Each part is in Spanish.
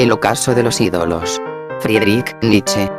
El ocaso de los ídolos. Friedrich Nietzsche.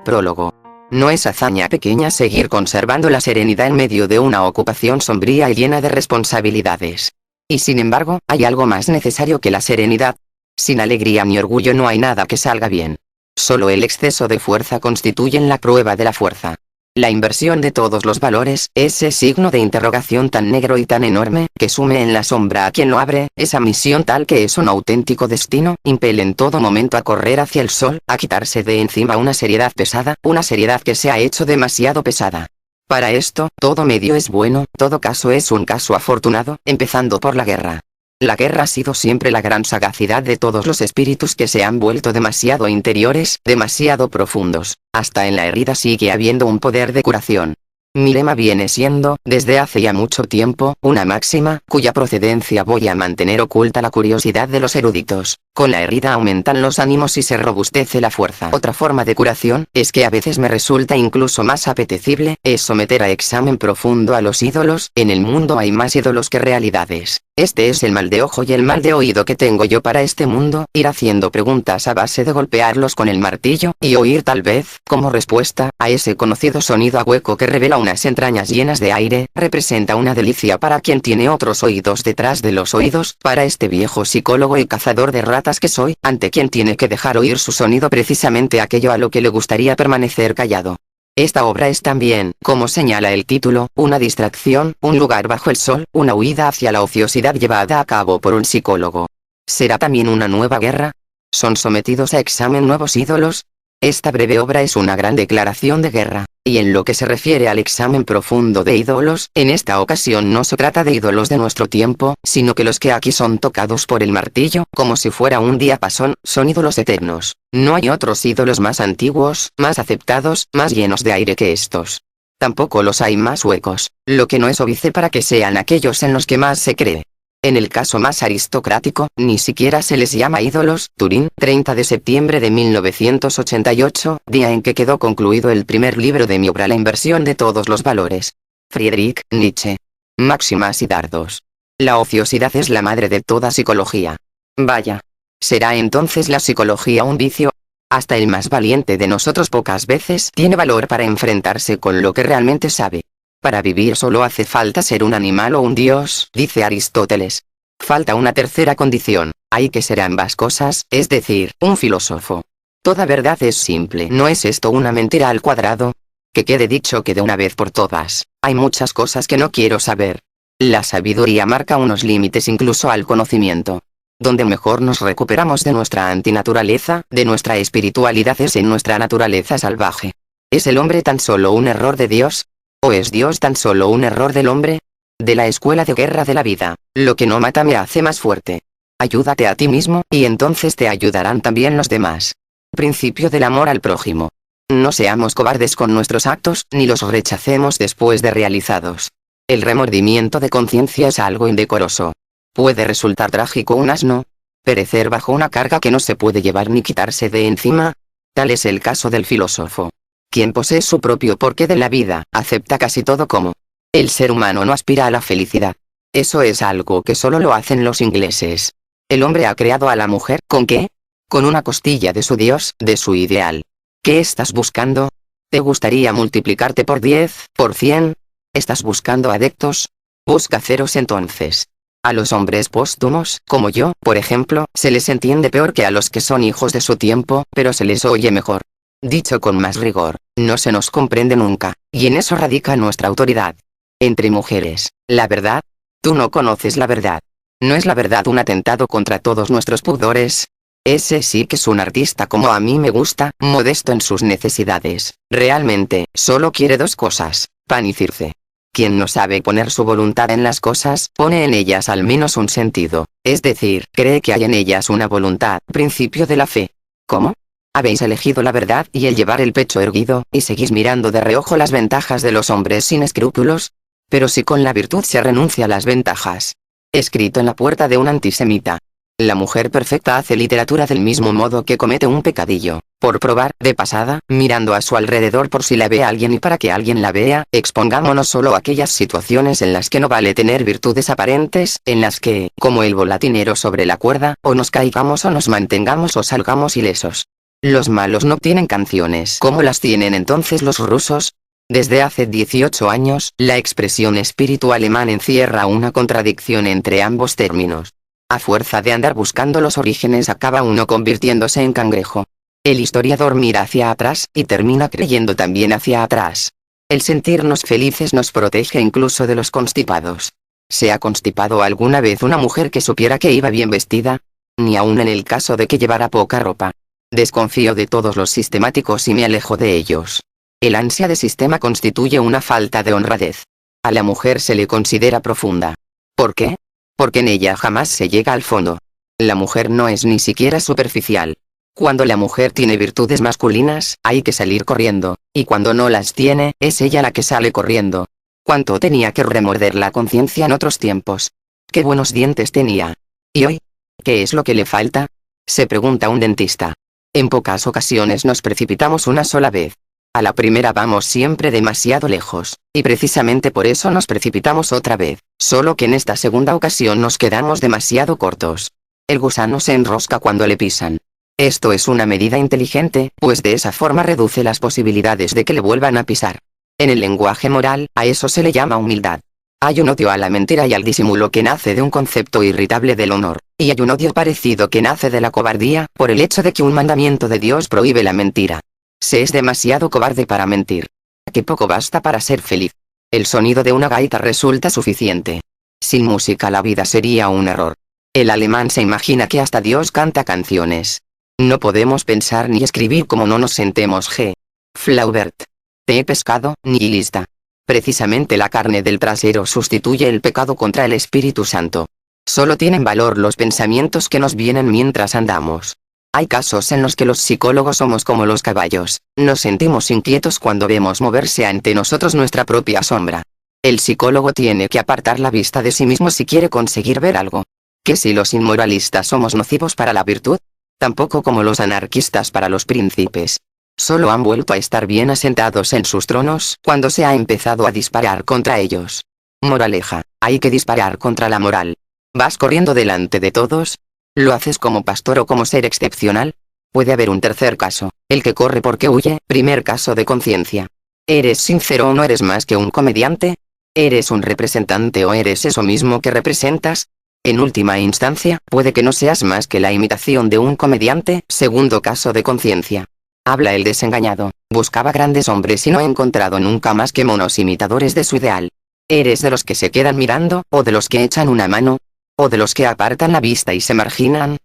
Prólogo. No es hazaña pequeña seguir conservando la serenidad en medio de una ocupación sombría y llena de responsabilidades. Y sin embargo, hay algo más necesario que la serenidad. Sin alegría ni orgullo no hay nada que salga bien. Solo el exceso de fuerza constituye la prueba de la fuerza. La inversión de todos los valores, ese signo de interrogación tan negro y tan enorme, que sume en la sombra a quien lo abre, esa misión tal que es un auténtico destino, impele en todo momento a correr hacia el sol, a quitarse de encima una seriedad pesada, una seriedad que se ha hecho demasiado pesada. Para esto, todo medio es bueno, todo caso es un caso afortunado, empezando por la guerra. La guerra ha sido siempre la gran sagacidad de todos los espíritus que se han vuelto demasiado interiores, demasiado profundos. Hasta en la herida sigue habiendo un poder de curación. Mi lema viene siendo, desde hace ya mucho tiempo, una máxima, cuya procedencia voy a mantener oculta la curiosidad de los eruditos. Con la herida aumentan los ánimos y se robustece la fuerza. Otra forma de curación, es que a veces me resulta incluso más apetecible, es someter a examen profundo a los ídolos. En el mundo hay más ídolos que realidades. Este es el mal de ojo y el mal de oído que tengo yo para este mundo, ir haciendo preguntas a base de golpearlos con el martillo, y oír tal vez, como respuesta, a ese conocido sonido a hueco que revela unas entrañas llenas de aire, representa una delicia para quien tiene otros oídos detrás de los oídos, para este viejo psicólogo y cazador de ratas que soy, ante quien tiene que dejar oír su sonido precisamente aquello a lo que le gustaría permanecer callado. Esta obra es también, como señala el título, una distracción, un lugar bajo el sol, una huida hacia la ociosidad llevada a cabo por un psicólogo. ¿Será también una nueva guerra? ¿Son sometidos a examen nuevos ídolos? Esta breve obra es una gran declaración de guerra, y en lo que se refiere al examen profundo de ídolos, en esta ocasión no se trata de ídolos de nuestro tiempo, sino que los que aquí son tocados por el martillo, como si fuera un diapasón, son ídolos eternos. No hay otros ídolos más antiguos, más aceptados, más llenos de aire que estos. Tampoco los hay más huecos, lo que no es óbice para que sean aquellos en los que más se cree. En el caso más aristocrático, ni siquiera se les llama ídolos. Turín, 30 de septiembre de 1988, día en que quedó concluido el primer libro de mi obra La inversión de todos los valores. Friedrich Nietzsche. Máximas y dardos. La ociosidad es la madre de toda psicología. Vaya. ¿Será entonces la psicología un vicio? Hasta el más valiente de nosotros pocas veces tiene valor para enfrentarse con lo que realmente sabe. Para vivir solo hace falta ser un animal o un dios, dice Aristóteles. Falta una tercera condición, hay que ser ambas cosas, es decir, un filósofo. Toda verdad es simple. ¿No es esto una mentira al cuadrado? Que quede dicho que de una vez por todas, hay muchas cosas que no quiero saber. La sabiduría marca unos límites incluso al conocimiento. Donde mejor nos recuperamos de nuestra antinaturaleza, de nuestra espiritualidad, es en nuestra naturaleza salvaje. ¿Es el hombre tan solo un error de Dios? ¿O es Dios tan solo un error del hombre? De la escuela de guerra de la vida, lo que no mata me hace más fuerte. Ayúdate a ti mismo, y entonces te ayudarán también los demás. Principio del amor al prójimo. No seamos cobardes con nuestros actos, ni los rechacemos después de realizados. El remordimiento de conciencia es algo indecoroso. Puede resultar trágico un asno. Perecer bajo una carga que no se puede llevar ni quitarse de encima. Tal es el caso del filósofo. Quien posee su propio porqué de la vida, acepta casi todo como. El ser humano no aspira a la felicidad. Eso es algo que solo lo hacen los ingleses. El hombre ha creado a la mujer, ¿con qué? Con una costilla de su Dios, de su ideal. ¿Qué estás buscando? ¿Te gustaría multiplicarte por 10, por 100? ¿Estás buscando adeptos? Busca ceros entonces. A los hombres póstumos, como yo, por ejemplo, se les entiende peor que a los que son hijos de su tiempo, pero se les oye mejor. Dicho con más rigor, no se nos comprende nunca, y en eso radica nuestra autoridad. Entre mujeres, ¿la verdad? Tú no conoces la verdad. ¿No es la verdad un atentado contra todos nuestros pudores? Ese sí que es un artista como a mí me gusta, modesto en sus necesidades. Realmente, solo quiere dos cosas, pan y circe. Quien no sabe poner su voluntad en las cosas, pone en ellas al menos un sentido, es decir, cree que hay en ellas una voluntad, principio de la fe. ¿Cómo? Habéis elegido la verdad y el llevar el pecho erguido, y seguís mirando de reojo las ventajas de los hombres sin escrúpulos. Pero si con la virtud se renuncia a las ventajas. Escrito en la puerta de un antisemita. La mujer perfecta hace literatura del mismo modo que comete un pecadillo. Por probar, de pasada, mirando a su alrededor por si la ve alguien y para que alguien la vea, expongámonos solo a aquellas situaciones en las que no vale tener virtudes aparentes, en las que, como el volatinero sobre la cuerda, o nos caigamos o nos mantengamos o salgamos ilesos. Los malos no tienen canciones. ¿Cómo las tienen entonces los rusos? Desde hace 18 años, la expresión espíritu alemán encierra una contradicción entre ambos términos. A fuerza de andar buscando los orígenes acaba uno convirtiéndose en cangrejo. El historiador mira hacia atrás, y termina creyendo también hacia atrás. El sentirnos felices nos protege incluso de los constipados. ¿Se ha constipado alguna vez una mujer que supiera que iba bien vestida? Ni aun en el caso de que llevara poca ropa. Desconfío de todos los sistemáticos y me alejo de ellos. El ansia de sistema constituye una falta de honradez. A la mujer se le considera profunda. ¿Por qué? Porque en ella jamás se llega al fondo. La mujer no es ni siquiera superficial. Cuando la mujer tiene virtudes masculinas, hay que salir corriendo, y cuando no las tiene, es ella la que sale corriendo. ¿Cuánto tenía que remorder la conciencia en otros tiempos? ¿Qué buenos dientes tenía? ¿Y hoy? ¿Qué es lo que le falta? Se pregunta un dentista. En pocas ocasiones nos precipitamos una sola vez. A la primera vamos siempre demasiado lejos, y precisamente por eso nos precipitamos otra vez, solo que en esta segunda ocasión nos quedamos demasiado cortos. El gusano se enrosca cuando le pisan. Esto es una medida inteligente, pues de esa forma reduce las posibilidades de que le vuelvan a pisar. En el lenguaje moral, a eso se le llama humildad. Hay un odio a la mentira y al disimulo que nace de un concepto irritable del honor, y hay un odio parecido que nace de la cobardía, por el hecho de que un mandamiento de Dios prohíbe la mentira. Se es demasiado cobarde para mentir. Que poco basta para ser feliz. El sonido de una gaita resulta suficiente. Sin música la vida sería un error. El alemán se imagina que hasta Dios canta canciones. No podemos pensar ni escribir como no nos sentemos. G. Flaubert. Te he pescado, nihilista. Precisamente la carne del trasero sustituye el pecado contra el Espíritu Santo. Solo tienen valor los pensamientos que nos vienen mientras andamos. Hay casos en los que los psicólogos somos como los caballos, nos sentimos inquietos cuando vemos moverse ante nosotros nuestra propia sombra. El psicólogo tiene que apartar la vista de sí mismo si quiere conseguir ver algo. ¿Que si los inmoralistas somos nocivos para la virtud? Tampoco como los anarquistas para los príncipes. Solo han vuelto a estar bien asentados en sus tronos cuando se ha empezado a disparar contra ellos. Moraleja, hay que disparar contra la moral. ¿Vas corriendo delante de todos? ¿Lo haces como pastor o como ser excepcional? Puede haber un tercer caso, el que corre porque huye. Primer caso de conciencia. ¿Eres sincero o no eres más que un comediante? ¿Eres un representante o eres eso mismo que representas? En última instancia, puede que no seas más que la imitación de un comediante. Segundo caso de conciencia. Habla el desengañado. Buscaba grandes hombres y no ha encontrado nunca más que monos imitadores de su ideal. ¿Eres de los que se quedan mirando, o de los que echan una mano? ¿O de los que apartan la vista y se marginan?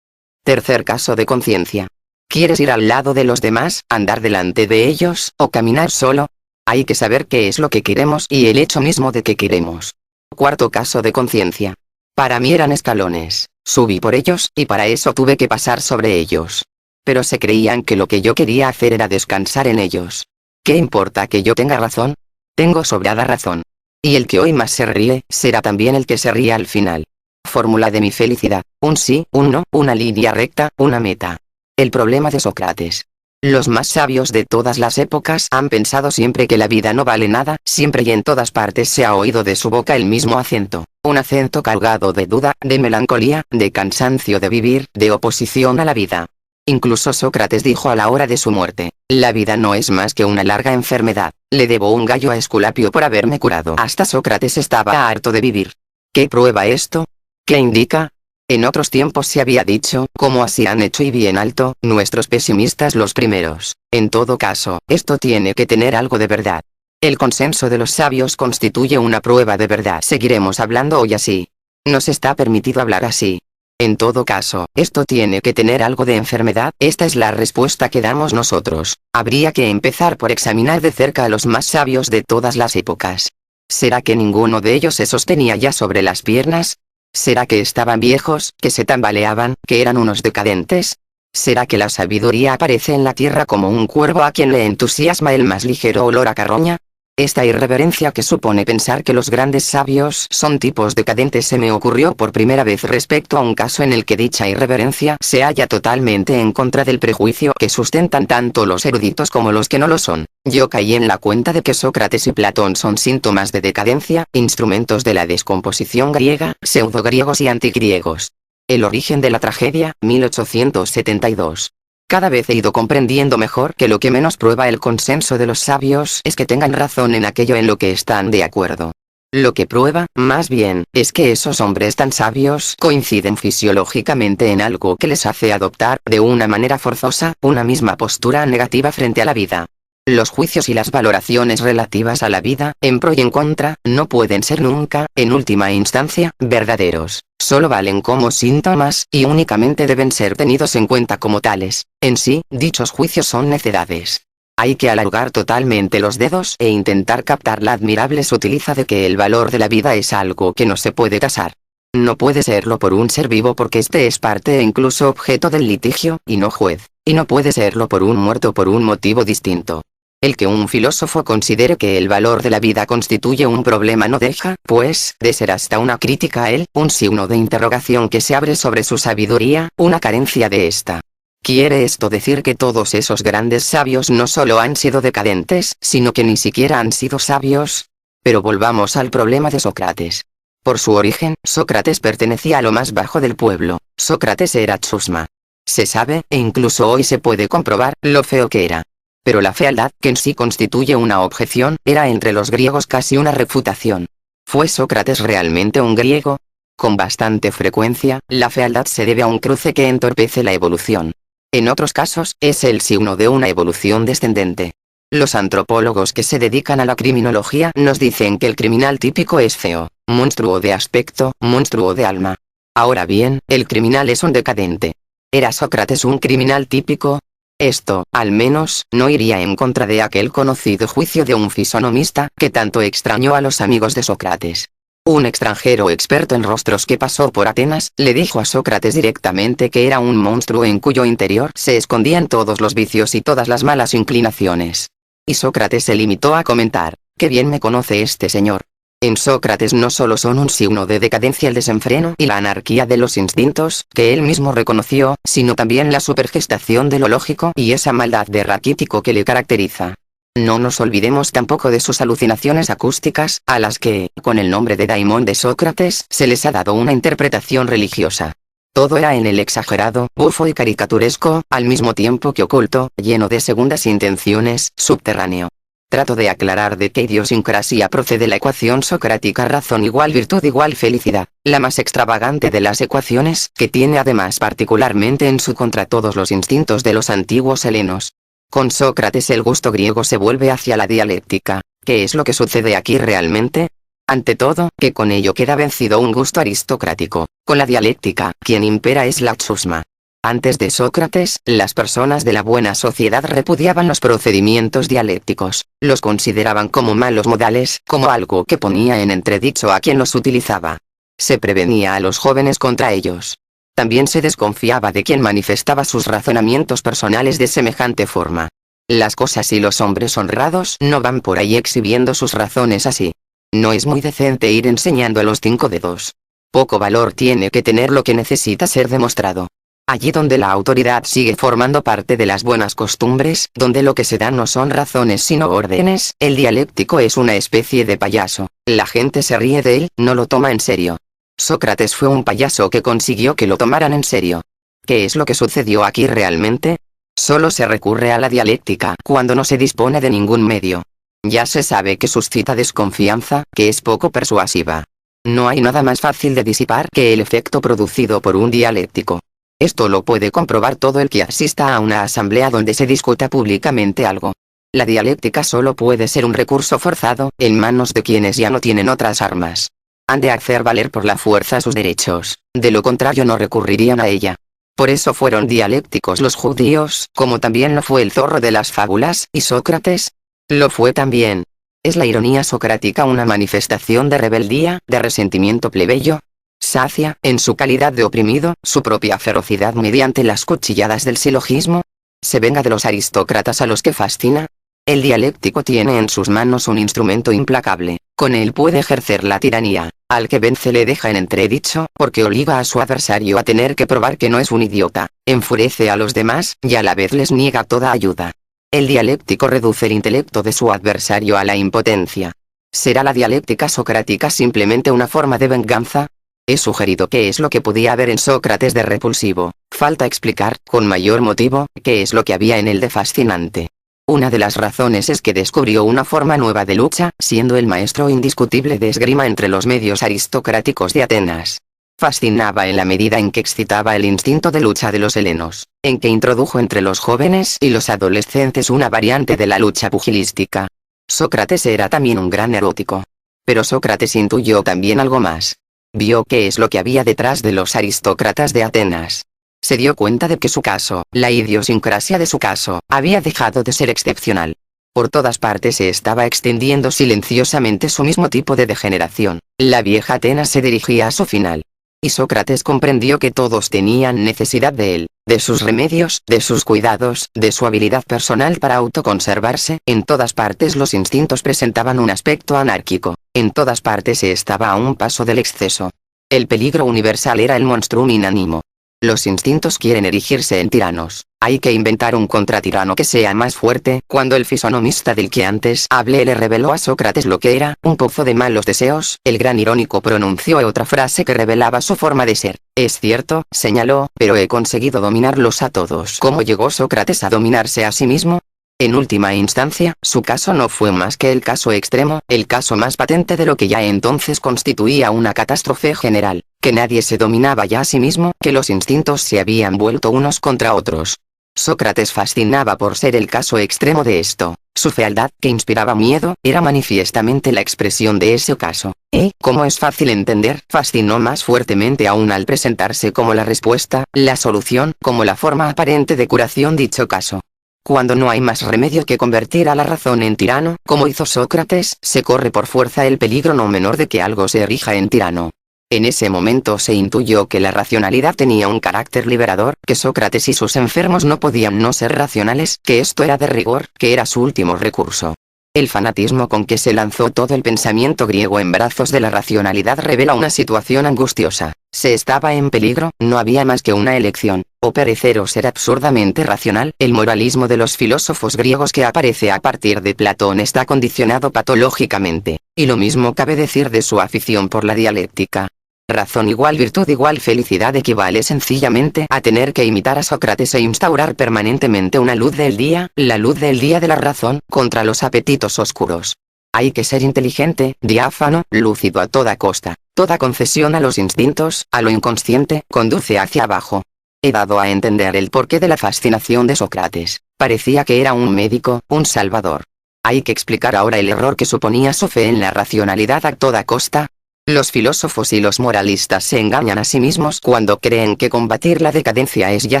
Tercer caso de conciencia. ¿Quieres ir al lado de los demás, andar delante de ellos, o caminar solo? Hay que saber qué es lo que queremos y el hecho mismo de que queremos. Cuarto caso de conciencia. Para mí eran escalones, subí por ellos, y para eso tuve que pasar sobre ellos. Pero se creían que lo que yo quería hacer era descansar en ellos. ¿Qué importa que yo tenga razón? Tengo sobrada razón. Y el que hoy más se ríe, será también el que se ríe al final. Fórmula de mi felicidad: un sí, un no, una línea recta, una meta. El problema de Sócrates. Los más sabios de todas las épocas han pensado siempre que la vida no vale nada, siempre y en todas partes se ha oído de su boca el mismo acento, un acento cargado de duda, de melancolía, de cansancio de vivir, de oposición a la vida. Incluso Sócrates dijo a la hora de su muerte: la vida no es más que una larga enfermedad, le debo un gallo a Esculapio por haberme curado. Hasta Sócrates estaba harto de vivir. ¿Qué prueba esto? ¿Qué indica? En otros tiempos se había dicho, como así han hecho y bien alto, nuestros pesimistas los primeros. En todo caso, esto tiene que tener algo de verdad. El consenso de los sabios constituye una prueba de verdad. Seguiremos hablando hoy así. Nos está permitido hablar así. En todo caso, esto tiene que tener algo de enfermedad. Esta es la respuesta que damos nosotros. Habría que empezar por examinar de cerca a los más sabios de todas las épocas. ¿Será que ninguno de ellos se sostenía ya sobre las piernas? ¿Será que estaban viejos, que se tambaleaban, que eran unos decadentes? ¿Será que la sabiduría aparece en la tierra como un cuervo a quien le entusiasma el más ligero olor a carroña? Esta irreverencia que supone pensar que los grandes sabios son tipos decadentes se me ocurrió por primera vez respecto a un caso en el que dicha irreverencia se halla totalmente en contra del prejuicio que sustentan tanto los eruditos como los que no lo son. Yo caí en la cuenta de que Sócrates y Platón son síntomas de decadencia, instrumentos de la descomposición griega, pseudogriegos y antigriegos. El origen de la tragedia, 1872. Cada vez he ido comprendiendo mejor que lo que menos prueba el consenso de los sabios es que tengan razón en aquello en lo que están de acuerdo. Lo que prueba, más bien, es que esos hombres tan sabios coinciden fisiológicamente en algo que les hace adoptar, de una manera forzosa, una misma postura negativa frente a la vida. Los juicios y las valoraciones relativas a la vida, en pro y en contra, no pueden ser nunca, en última instancia, verdaderos. Solo valen como síntomas, y únicamente deben ser tenidos en cuenta como tales. En sí, dichos juicios son necedades. Hay que alargar totalmente los dedos e intentar captar la admirable sutileza de que el valor de la vida es algo que no se puede tasar. No puede serlo por un ser vivo porque éste es parte e incluso objeto del litigio, y no juez. Y no puede serlo por un muerto por un motivo distinto. El que un filósofo considere que el valor de la vida constituye un problema no deja, pues, de ser hasta una crítica a él, un signo de interrogación que se abre sobre su sabiduría, una carencia de ésta. ¿Quiere esto decir que todos esos grandes sabios no solo han sido decadentes, sino que ni siquiera han sido sabios? Pero volvamos al problema de Sócrates. Por su origen, Sócrates pertenecía a lo más bajo del pueblo. Sócrates era chusma. Se sabe, e incluso hoy se puede comprobar, lo feo que era. Pero la fealdad, que en sí constituye una objeción, era entre los griegos casi una refutación. ¿Fue Sócrates realmente un griego? Con bastante frecuencia, la fealdad se debe a un cruce que entorpece la evolución. En otros casos, es el signo de una evolución descendente. Los antropólogos que se dedican a la criminología nos dicen que el criminal típico es feo, monstruo de aspecto, monstruo de alma. Ahora bien, el criminal es un decadente. ¿Era Sócrates un criminal típico? Esto, al menos, no iría en contra de aquel conocido juicio de un fisonomista, que tanto extrañó a los amigos de Sócrates. Un extranjero experto en rostros que pasó por Atenas, le dijo a Sócrates directamente que era un monstruo en cuyo interior se escondían todos los vicios y todas las malas inclinaciones. Y Sócrates se limitó a comentar, «Qué bien me conoce este señor». En Sócrates no solo son un signo de decadencia el desenfreno y la anarquía de los instintos, que él mismo reconoció, sino también la supergestación de lo lógico y esa maldad de raquítico que le caracteriza. No nos olvidemos tampoco de sus alucinaciones acústicas, a las que, con el nombre de daimón de Sócrates, se les ha dado una interpretación religiosa. Todo era en el exagerado, bufo y caricaturesco, al mismo tiempo que oculto, lleno de segundas intenciones, subterráneo. Trato de aclarar de qué idiosincrasia procede la ecuación socrática razón igual virtud igual felicidad, la más extravagante de las ecuaciones, que tiene además particularmente en su contra todos los instintos de los antiguos helenos. Con Sócrates el gusto griego se vuelve hacia la dialéctica. ¿Qué es lo que sucede aquí realmente? Ante todo, que con ello queda vencido un gusto aristocrático. Con la dialéctica, quien impera es la chusma. Antes de Sócrates, las personas de la buena sociedad repudiaban los procedimientos dialécticos, los consideraban como malos modales, como algo que ponía en entredicho a quien los utilizaba. Se prevenía a los jóvenes contra ellos. También se desconfiaba de quien manifestaba sus razonamientos personales de semejante forma. Las cosas y los hombres honrados no van por ahí exhibiendo sus razones así. No es muy decente ir enseñando a los 5 dedos. Poco valor tiene que tener lo que necesita ser demostrado. Allí donde la autoridad sigue formando parte de las buenas costumbres, donde lo que se da no son razones sino órdenes, el dialéctico es una especie de payaso. La gente se ríe de él, no lo toma en serio. Sócrates fue un payaso que consiguió que lo tomaran en serio. ¿Qué es lo que sucedió aquí realmente? Solo se recurre a la dialéctica cuando no se dispone de ningún medio. Ya se sabe que suscita desconfianza, que es poco persuasiva. No hay nada más fácil de disipar que el efecto producido por un dialéctico. Esto lo puede comprobar todo el que asista a una asamblea donde se discuta públicamente algo. La dialéctica solo puede ser un recurso forzado, en manos de quienes ya no tienen otras armas. Han de hacer valer por la fuerza sus derechos, de lo contrario no recurrirían a ella. Por eso fueron dialécticos los judíos, como también lo fue el zorro de las fábulas, y Sócrates. Lo fue también. ¿Es la ironía socrática una manifestación de rebeldía, de resentimiento plebeyo? ¿Sacia, en su calidad de oprimido, su propia ferocidad mediante las cuchilladas del silogismo? ¿Se venga de los aristócratas a los que fascina? El dialéctico tiene en sus manos un instrumento implacable, con él puede ejercer la tiranía, al que vence le deja en entredicho, porque obliga a su adversario a tener que probar que no es un idiota, enfurece a los demás, y a la vez les niega toda ayuda. El dialéctico reduce el intelecto de su adversario a la impotencia. ¿Será la dialéctica socrática simplemente una forma de venganza? He sugerido qué es lo que podía haber en Sócrates de repulsivo, falta explicar, con mayor motivo, qué es lo que había en él de fascinante. Una de las razones es que descubrió una forma nueva de lucha, siendo el maestro indiscutible de esgrima entre los medios aristocráticos de Atenas. Fascinaba en la medida en que excitaba el instinto de lucha de los helenos, en que introdujo entre los jóvenes y los adolescentes una variante de la lucha pugilística. Sócrates era también un gran erótico. Pero Sócrates intuyó también algo más. Vio qué es lo que había detrás de los aristócratas de Atenas. Se dio cuenta de que su caso, la idiosincrasia de su caso, había dejado de ser excepcional. Por todas partes se estaba extendiendo silenciosamente su mismo tipo de degeneración. La vieja Atenas se dirigía a su final. Y Sócrates comprendió que todos tenían necesidad de él, de sus remedios, de sus cuidados, de su habilidad personal para autoconservarse. En todas partes los instintos presentaban un aspecto anárquico. En todas partes se estaba a un paso del exceso. El peligro universal era el monstruum inanimo. Los instintos quieren erigirse en tiranos. Hay que inventar un contratirano que sea más fuerte. Cuando el fisonomista del que antes hablé le reveló a Sócrates lo que era un pozo de malos deseos, el gran irónico pronunció otra frase que revelaba su forma de ser. Es cierto, señaló, pero he conseguido dominarlos a todos. ¿Cómo llegó Sócrates a dominarse a sí mismo? En última instancia, su caso no fue más que el caso extremo, el caso más patente de lo que ya entonces constituía una catástrofe general, que nadie se dominaba ya a sí mismo, que los instintos se habían vuelto unos contra otros. Sócrates fascinaba por ser el caso extremo de esto. Su fealdad, que inspiraba miedo, era manifiestamente la expresión de ese caso. Como es fácil entender, fascinó más fuertemente aún al presentarse como la respuesta, la solución, como la forma aparente de curación dicho caso. Cuando no hay más remedio que convertir a la razón en tirano, como hizo Sócrates, se corre por fuerza el peligro no menor de que algo se erija en tirano. En ese momento se intuyó que la racionalidad tenía un carácter liberador, que Sócrates y sus enfermos no podían no ser racionales, que esto era de rigor, que era su último recurso. El fanatismo con que se lanzó todo el pensamiento griego en brazos de la racionalidad revela una situación angustiosa. Se estaba en peligro, no había más que una elección, o perecer o ser absurdamente racional. El moralismo de los filósofos griegos que aparece a partir de Platón está condicionado patológicamente, y lo mismo cabe decir de su afición por la dialéctica. Razón igual virtud igual felicidad equivale sencillamente a tener que imitar a Sócrates e instaurar permanentemente una luz del día, la luz del día de la razón, contra los apetitos oscuros. Hay que ser inteligente, diáfano, lúcido a toda costa. Toda concesión a los instintos, a lo inconsciente, conduce hacia abajo. He dado a entender el porqué de la fascinación de Sócrates. Parecía que era un médico, un salvador. Hay que explicar ahora el error que suponía su fe en la racionalidad a toda costa. Los filósofos y los moralistas se engañan a sí mismos cuando creen que combatir la decadencia es ya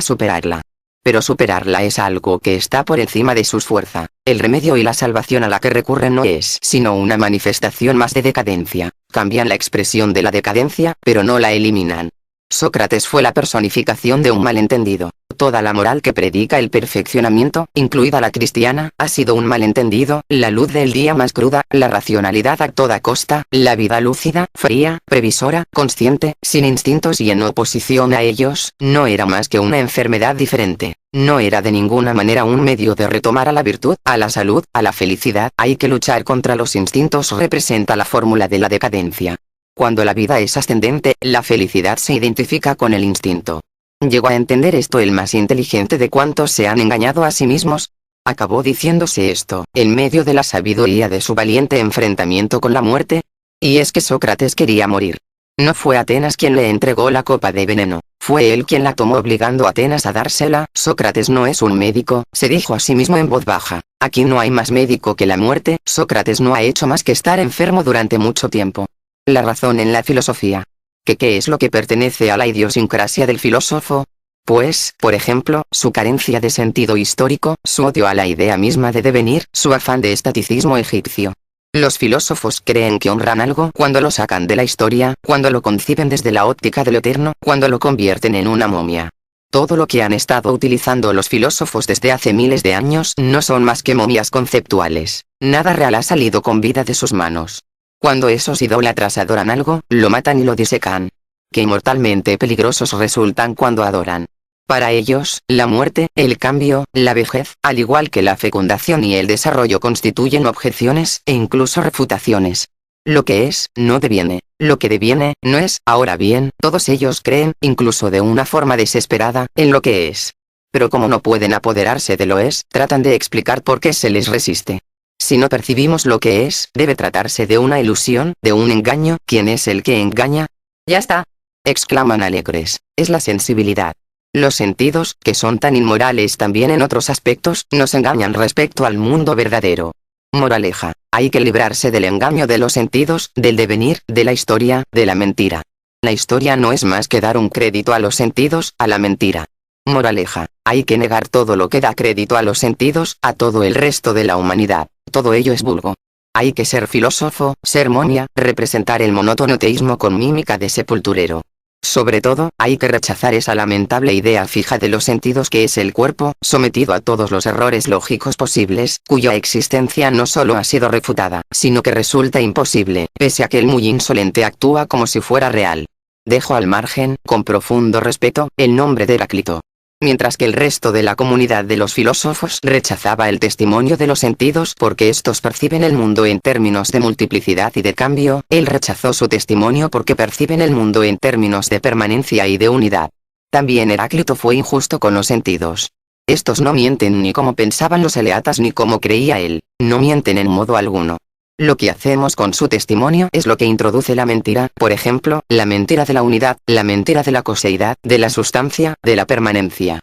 superarla. Pero superarla es algo que está por encima de sus fuerzas. El remedio y la salvación a la que recurren no es sino una manifestación más de decadencia. Cambian la expresión de la decadencia, pero no la eliminan. Sócrates fue la personificación de un malentendido. Toda la moral que predica el perfeccionamiento, incluida la cristiana, ha sido un malentendido, la luz del día más cruda, la racionalidad a toda costa, la vida lúcida, fría, previsora, consciente, sin instintos y en oposición a ellos, no era más que una enfermedad diferente. No era de ninguna manera un medio de retomar a la virtud, a la salud, a la felicidad. Hay que luchar contra los instintos representa la fórmula de la decadencia. Cuando la vida es ascendente, la felicidad se identifica con el instinto. ¿Llegó a entender esto el más inteligente de cuantos se han engañado a sí mismos? Acabó diciéndose esto, en medio de la sabiduría de su valiente enfrentamiento con la muerte. Y es que Sócrates quería morir. No fue Atenas quien le entregó la copa de veneno, fue él quien la tomó obligando a Atenas a dársela. Sócrates no es un médico, se dijo a sí mismo en voz baja. Aquí no hay más médico que la muerte. Sócrates no ha hecho más que estar enfermo durante mucho tiempo. La razón en la filosofía. ¿Qué es lo que pertenece a la idiosincrasia del filósofo? Pues, por ejemplo, su carencia de sentido histórico, su odio a la idea misma de devenir, su afán de estaticismo egipcio. Los filósofos creen que honran algo cuando lo sacan de la historia, cuando lo conciben desde la óptica de lo eterno, cuando lo convierten en una momia. Todo lo que han estado utilizando los filósofos desde hace miles de años no son más que momias conceptuales. Nada real ha salido con vida de sus manos. Cuando esos idólatras adoran algo, lo matan y lo disecan. Qué mortalmente peligrosos resultan cuando adoran. Para ellos, la muerte, el cambio, la vejez, al igual que la fecundación y el desarrollo constituyen objeciones e incluso refutaciones. Lo que es, no deviene. Lo que deviene, no es. Ahora bien, todos ellos creen, incluso de una forma desesperada, en lo que es. Pero como no pueden apoderarse de lo es, tratan de explicar por qué se les resiste. Si no percibimos lo que es, debe tratarse de una ilusión, de un engaño. ¿Quién es el que engaña? Ya está, exclaman alegres, es la sensibilidad. Los sentidos, que son tan inmorales también en otros aspectos, nos engañan respecto al mundo verdadero. Moraleja, hay que librarse del engaño de los sentidos, del devenir, de la historia, de la mentira. La historia no es más que dar un crédito a los sentidos, a la mentira. Moraleja, hay que negar todo lo que da crédito a los sentidos, a todo el resto de la humanidad. Todo ello es vulgo. Hay que ser filósofo, ser momia, representar el monótono teísmo con mímica de sepulturero. Sobre todo, hay que rechazar esa lamentable idea fija de los sentidos que es el cuerpo, sometido a todos los errores lógicos posibles, cuya existencia no solo ha sido refutada, sino que resulta imposible, pese a que el muy insolente actúa como si fuera real. Dejo al margen, con profundo respeto, el nombre de Heráclito. Mientras que el resto de la comunidad de los filósofos rechazaba el testimonio de los sentidos porque estos perciben el mundo en términos de multiplicidad y de cambio, él rechazó su testimonio porque perciben el mundo en términos de permanencia y de unidad. También Heráclito fue injusto con los sentidos. Estos no mienten ni como pensaban los eleatas ni como creía él, no mienten en modo alguno. Lo que hacemos con su testimonio es lo que introduce la mentira, por ejemplo, la mentira de la unidad, la mentira de la coseidad, de la sustancia, de la permanencia.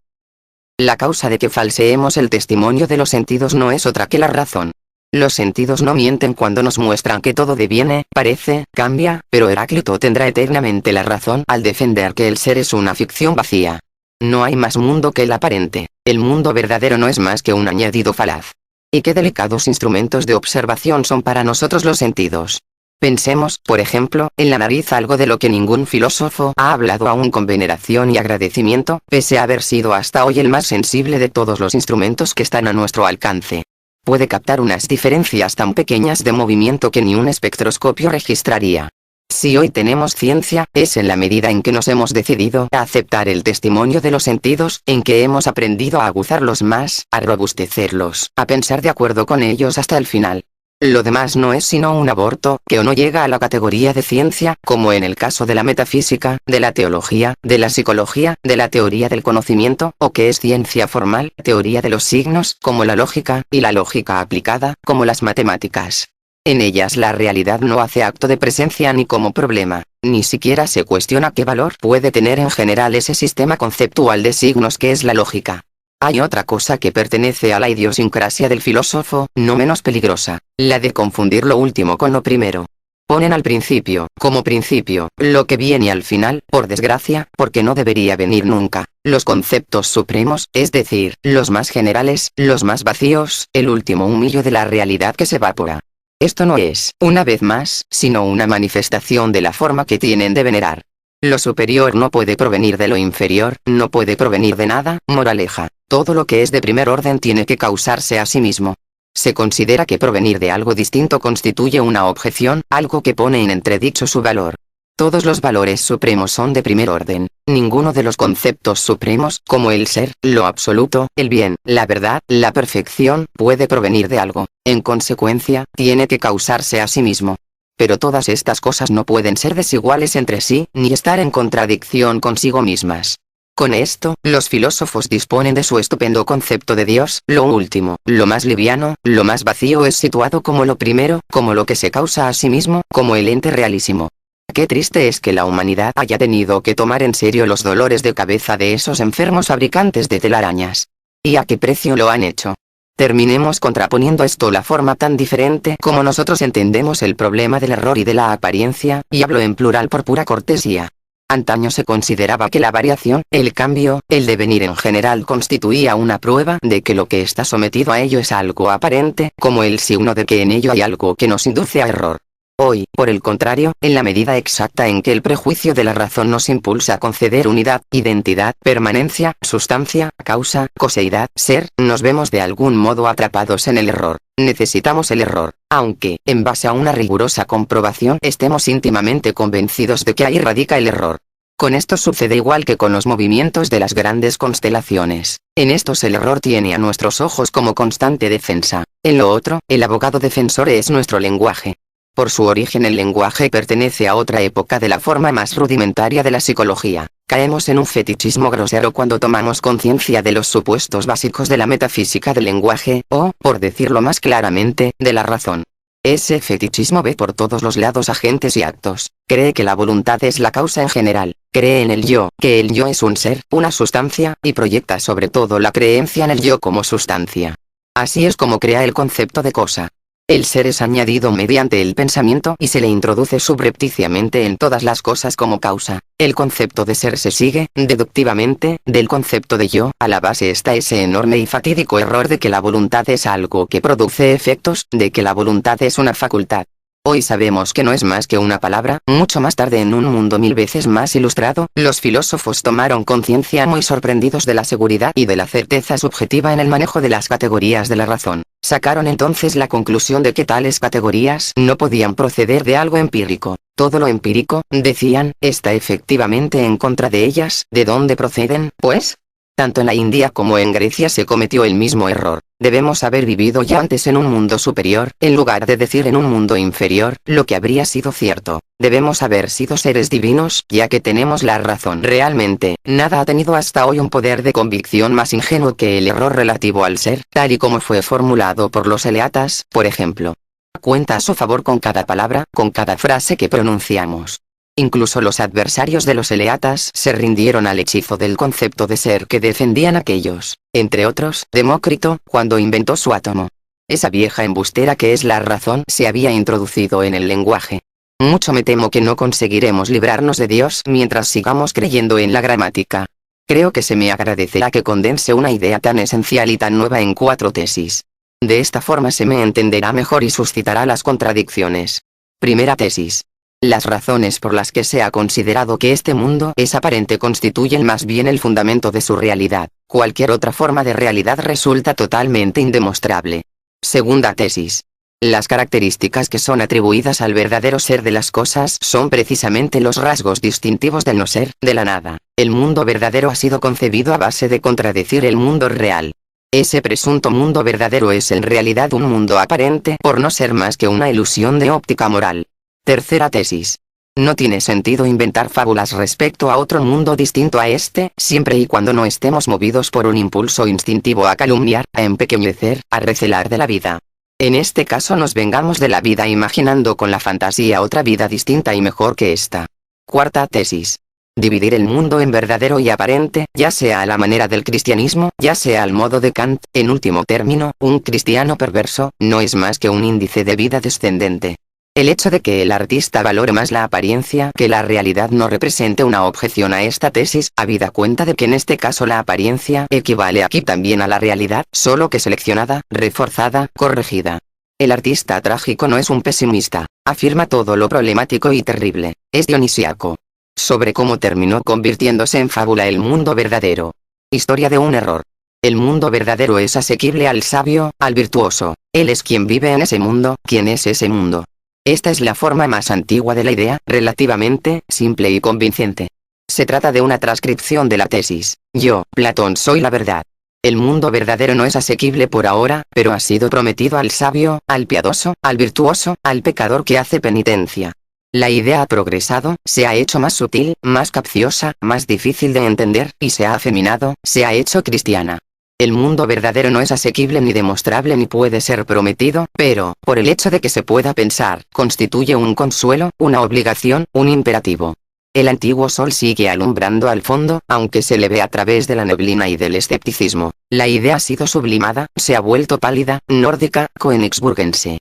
La causa de que falseemos el testimonio de los sentidos no es otra que la razón. Los sentidos no mienten cuando nos muestran que todo deviene, parece, cambia, pero Heráclito tendrá eternamente la razón al defender que el ser es una ficción vacía. No hay más mundo que el aparente. El mundo verdadero no es más que un añadido falaz. Y qué delicados instrumentos de observación son para nosotros los sentidos. Pensemos, por ejemplo, en la nariz, algo de lo que ningún filósofo ha hablado aún con veneración y agradecimiento, pese a haber sido hasta hoy el más sensible de todos los instrumentos que están a nuestro alcance. Puede captar unas diferencias tan pequeñas de movimiento que ni un espectroscopio registraría. Si hoy tenemos ciencia, es en la medida en que nos hemos decidido a aceptar el testimonio de los sentidos, en que hemos aprendido a aguzarlos más, a robustecerlos, a pensar de acuerdo con ellos hasta el final. Lo demás no es sino un aborto, que o no llega a la categoría de ciencia, como en el caso de la metafísica, de la teología, de la psicología, de la teoría del conocimiento, o que es ciencia formal, teoría de los signos, como la lógica, y la lógica aplicada, como las matemáticas. En ellas la realidad no hace acto de presencia ni como problema, ni siquiera se cuestiona qué valor puede tener en general ese sistema conceptual de signos que es la lógica. Hay otra cosa que pertenece a la idiosincrasia del filósofo, no menos peligrosa, la de confundir lo último con lo primero. Ponen al principio, como principio, lo que viene al final, por desgracia, porque no debería venir nunca, los conceptos supremos, es decir, los más generales, los más vacíos, el último humillo de la realidad que se evapora. Esto no es, una vez más, sino una manifestación de la forma que tienen de venerar. Lo superior no puede provenir de lo inferior, no puede provenir de nada, moraleja. Todo lo que es de primer orden tiene que causarse a sí mismo. Se considera que provenir de algo distinto constituye una objeción, algo que pone en entredicho su valor. Todos los valores supremos son de primer orden. Ninguno de los conceptos supremos, como el ser, lo absoluto, el bien, la verdad, la perfección, puede provenir de algo. En consecuencia, tiene que causarse a sí mismo. Pero todas estas cosas no pueden ser desiguales entre sí, ni estar en contradicción consigo mismas. Con esto, los filósofos disponen de su estupendo concepto de Dios, lo último, lo más liviano, lo más vacío es situado como lo primero, como lo que se causa a sí mismo, como el ente realísimo. Qué triste es que la humanidad haya tenido que tomar en serio los dolores de cabeza de esos enfermos fabricantes de telarañas. ¿Y a qué precio lo han hecho? Terminemos contraponiendo esto la forma tan diferente como nosotros entendemos el problema del error y de la apariencia, y hablo en plural por pura cortesía. Antaño se consideraba que la variación, el cambio, el devenir en general constituía una prueba de que lo que está sometido a ello es algo aparente, como el signo de que en ello hay algo que nos induce a error. Hoy, por el contrario, en la medida exacta en que el prejuicio de la razón nos impulsa a conceder unidad, identidad, permanencia, sustancia, causa, coseidad, ser, nos vemos de algún modo atrapados en el error. Necesitamos el error, aunque, en base a una rigurosa comprobación, estemos íntimamente convencidos de que ahí radica el error. Con esto sucede igual que con los movimientos de las grandes constelaciones. En estos el error tiene a nuestros ojos como constante defensa. En lo otro, el abogado defensor es nuestro lenguaje. Por su origen el lenguaje pertenece a otra época de la forma más rudimentaria de la psicología. Caemos en un fetichismo grosero cuando tomamos conciencia de los supuestos básicos de la metafísica del lenguaje, o, por decirlo más claramente, de la razón. Ese fetichismo ve por todos los lados agentes y actos, cree que la voluntad es la causa en general, cree en el yo, que el yo es un ser, una sustancia, y proyecta sobre todo la creencia en el yo como sustancia. Así es como crea el concepto de cosa. El ser es añadido mediante el pensamiento y se le introduce subrepticiamente en todas las cosas como causa. El concepto de ser se sigue, deductivamente, del concepto de yo. A la base está ese enorme y fatídico error de que la voluntad es algo que produce efectos, de que la voluntad es una facultad. Hoy sabemos que no es más que una palabra. Mucho más tarde, en un mundo 1000 veces más ilustrado, los filósofos tomaron conciencia muy sorprendidos de la seguridad y de la certeza subjetiva en el manejo de las categorías de la razón. Sacaron entonces la conclusión de que tales categorías no podían proceder de algo empírico. Todo lo empírico, decían, está efectivamente en contra de ellas. ¿De dónde proceden, pues? Tanto en la India como en Grecia se cometió el mismo error. Debemos haber vivido ya antes en un mundo superior, en lugar de decir en un mundo inferior, lo que habría sido cierto. Debemos haber sido seres divinos, ya que tenemos la razón. Realmente, nada ha tenido hasta hoy un poder de convicción más ingenuo que el error relativo al ser, tal y como fue formulado por los eleatas, por ejemplo. Cuenta a su favor con cada palabra, con cada frase que pronunciamos. Incluso los adversarios de los eleatas se rindieron al hechizo del concepto de ser que defendían aquellos, entre otros, Demócrito, cuando inventó su átomo. Esa vieja embustera que es la razón se había introducido en el lenguaje. Mucho me temo que no conseguiremos librarnos de Dios mientras sigamos creyendo en la gramática. Creo que se me agradecerá que condense una idea tan esencial y tan nueva en 4 tesis. De esta forma se me entenderá mejor y suscitará las contradicciones. Primera tesis. Las razones por las que se ha considerado que este mundo es aparente constituyen más bien el fundamento de su realidad. Cualquier otra forma de realidad resulta totalmente indemostrable. Segunda tesis. Las características que son atribuidas al verdadero ser de las cosas son precisamente los rasgos distintivos del no ser, de la nada. El mundo verdadero ha sido concebido a base de contradecir el mundo real. Ese presunto mundo verdadero es en realidad un mundo aparente por no ser más que una ilusión de óptica moral. Tercera tesis. No tiene sentido inventar fábulas respecto a otro mundo distinto a este, siempre y cuando no estemos movidos por un impulso instintivo a calumniar, a empequeñecer, a recelar de la vida. En este caso nos vengamos de la vida imaginando con la fantasía otra vida distinta y mejor que esta. Cuarta tesis. Dividir el mundo en verdadero y aparente, ya sea a la manera del cristianismo, ya sea al modo de Kant. En último término, un cristiano perverso, no es más que un índice de vida descendente. El hecho de que el artista valore más la apariencia que la realidad no represente una objeción a esta tesis, habida cuenta de que en este caso la apariencia equivale aquí también a la realidad, solo que seleccionada, reforzada, corregida. El artista trágico no es un pesimista, afirma todo lo problemático y terrible, es dionisíaco. Sobre cómo terminó convirtiéndose en fábula el mundo verdadero. Historia de un error. El mundo verdadero es asequible al sabio, al virtuoso. Él es quien vive en ese mundo. ¿Quién es ese mundo? Esta es la forma más antigua de la idea, relativamente simple y convincente. Se trata de una transcripción de la tesis. Yo, Platón, soy la verdad. El mundo verdadero no es asequible por ahora, pero ha sido prometido al sabio, al piadoso, al virtuoso, al pecador que hace penitencia. La idea ha progresado, se ha hecho más sutil, más capciosa, más difícil de entender, y se ha afeminado, se ha hecho cristiana. El mundo verdadero no es asequible ni demostrable ni puede ser prometido, pero, por el hecho de que se pueda pensar, constituye un consuelo, una obligación, un imperativo. El antiguo sol sigue alumbrando al fondo, aunque se le ve a través de la neblina y del escepticismo. La idea ha sido sublimada, se ha vuelto pálida, nórdica, koenigsburgense.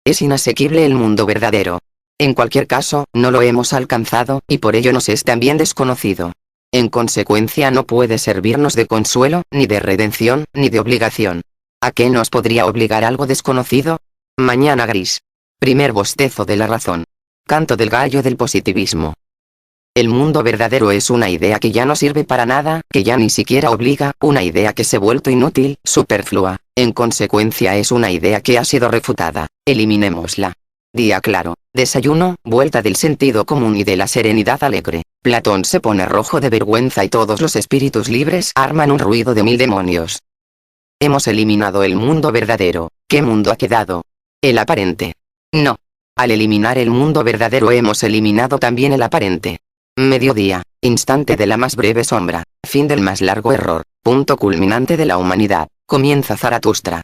Es inasequible el mundo verdadero. En cualquier caso, no lo hemos alcanzado, y por ello nos es también desconocido. En consecuencia no puede servirnos de consuelo, ni de redención, ni de obligación. ¿A qué nos podría obligar algo desconocido? Mañana gris. Primer bostezo de la razón. Canto del gallo del positivismo. El mundo verdadero es una idea que ya no sirve para nada, que ya ni siquiera obliga, una idea que se ha vuelto inútil, superflua. En consecuencia es una idea que ha sido refutada. Eliminémosla. Día claro, desayuno, vuelta del sentido común y de la serenidad alegre. Platón se pone rojo de vergüenza y todos los espíritus libres arman un ruido de 1000 demonios. Hemos eliminado el mundo verdadero. ¿Qué mundo ha quedado? El aparente. No. Al eliminar el mundo verdadero hemos eliminado también el aparente. Mediodía, instante de la más breve sombra, fin del más largo error, punto culminante de la humanidad, comienza Zaratustra.